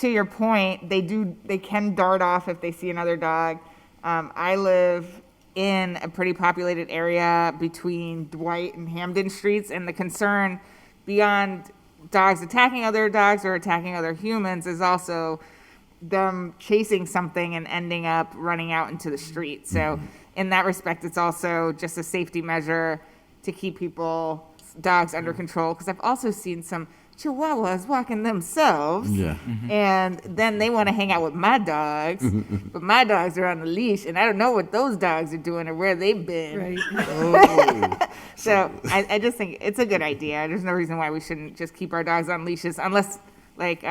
your point, they can dart off if they see another dog. I live in a pretty populated area between Dwight and Hamden Streets, and the concern beyond dogs attacking other dogs or attacking other humans is also them chasing something and ending up running out into the street. So in that respect, it's also just a safety measure to keep dogs under control, because I've also seen some Chihuahuas walking themselves, and then they want to hang out with my dogs, but my dogs are on the leash, and I don't know what those dogs are doing or where they've been. Right. So I just think it's a good idea. There's no reason why we shouldn't just keep our dogs on leashes, unless, like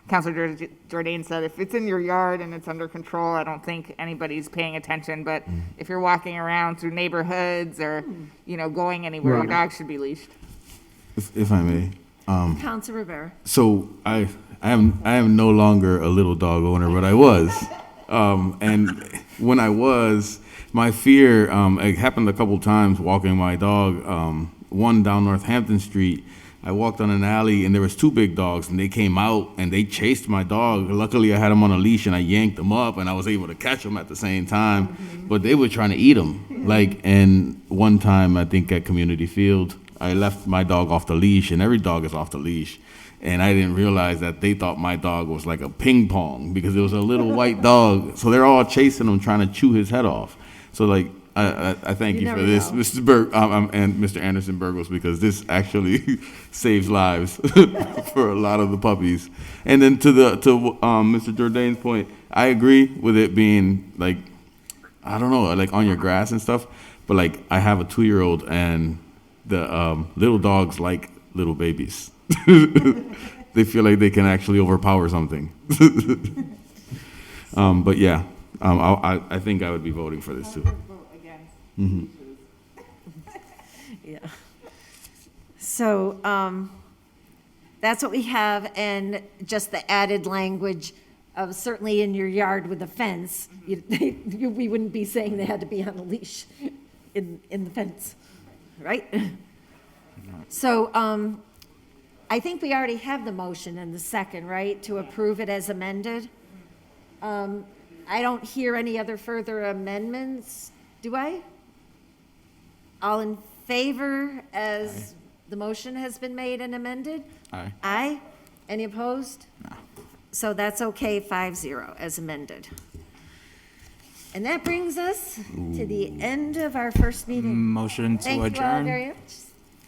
Councilor Jordan said, if it's in your yard and it's under control, I don't think anybody's paying attention. But if you're walking around through neighborhoods or, going anywhere, your dog should be leashed. If I may. Councilor Rivera. So I am no longer a little dog owner, but I was. And when I was, my fear, it happened a couple times walking my dog, one down Northampton Street. I walked on an alley and there was two big dogs and they came out and they chased my dog. Luckily I had him on a leash and I yanked them up and I was able to catch them at the same time, but they were trying to eat them. And one time I think at Community Field, I left my dog off the leash, and every dog is off the leash. And I didn't realize that they thought my dog was like a ping pong because it was a little white dog. So they're all chasing him, trying to chew his head off. So like, I thank you for this, Mr. and Mr. Anderson Burgos, because this actually saves lives for a lot of the puppies. And then to Mr. Jourdain's point, I agree with it being like, I don't know, like on your grass and stuff. But like, I have a 2-year-old and the little dogs like little babies. They feel like they can actually overpower something. But yeah, I think I would be voting for this too. Mm-hmm. Yeah. So that's what we have, and just the added language of certainly in your yard with a fence, we wouldn't be saying they had to be on a leash in the fence, right? So I think we already have the motion and the second, right, to approve it as amended. I don't hear any other further amendments, do I? All in favor as the motion has been made and amended? Aye. Aye? Any opposed? No. So that's okay, 5-0 as amended. And that brings us to the end of our first meeting. Motion to Thank you all adjourn. very much.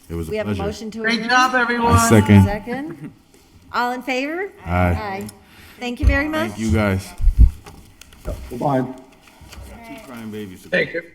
It was a We have a pleasure. motion to adjourn. Great job, everyone. Second. Second. All in favor? Aye. Thank you very much. Thank you guys. Bye. Two crying babies. Thank you.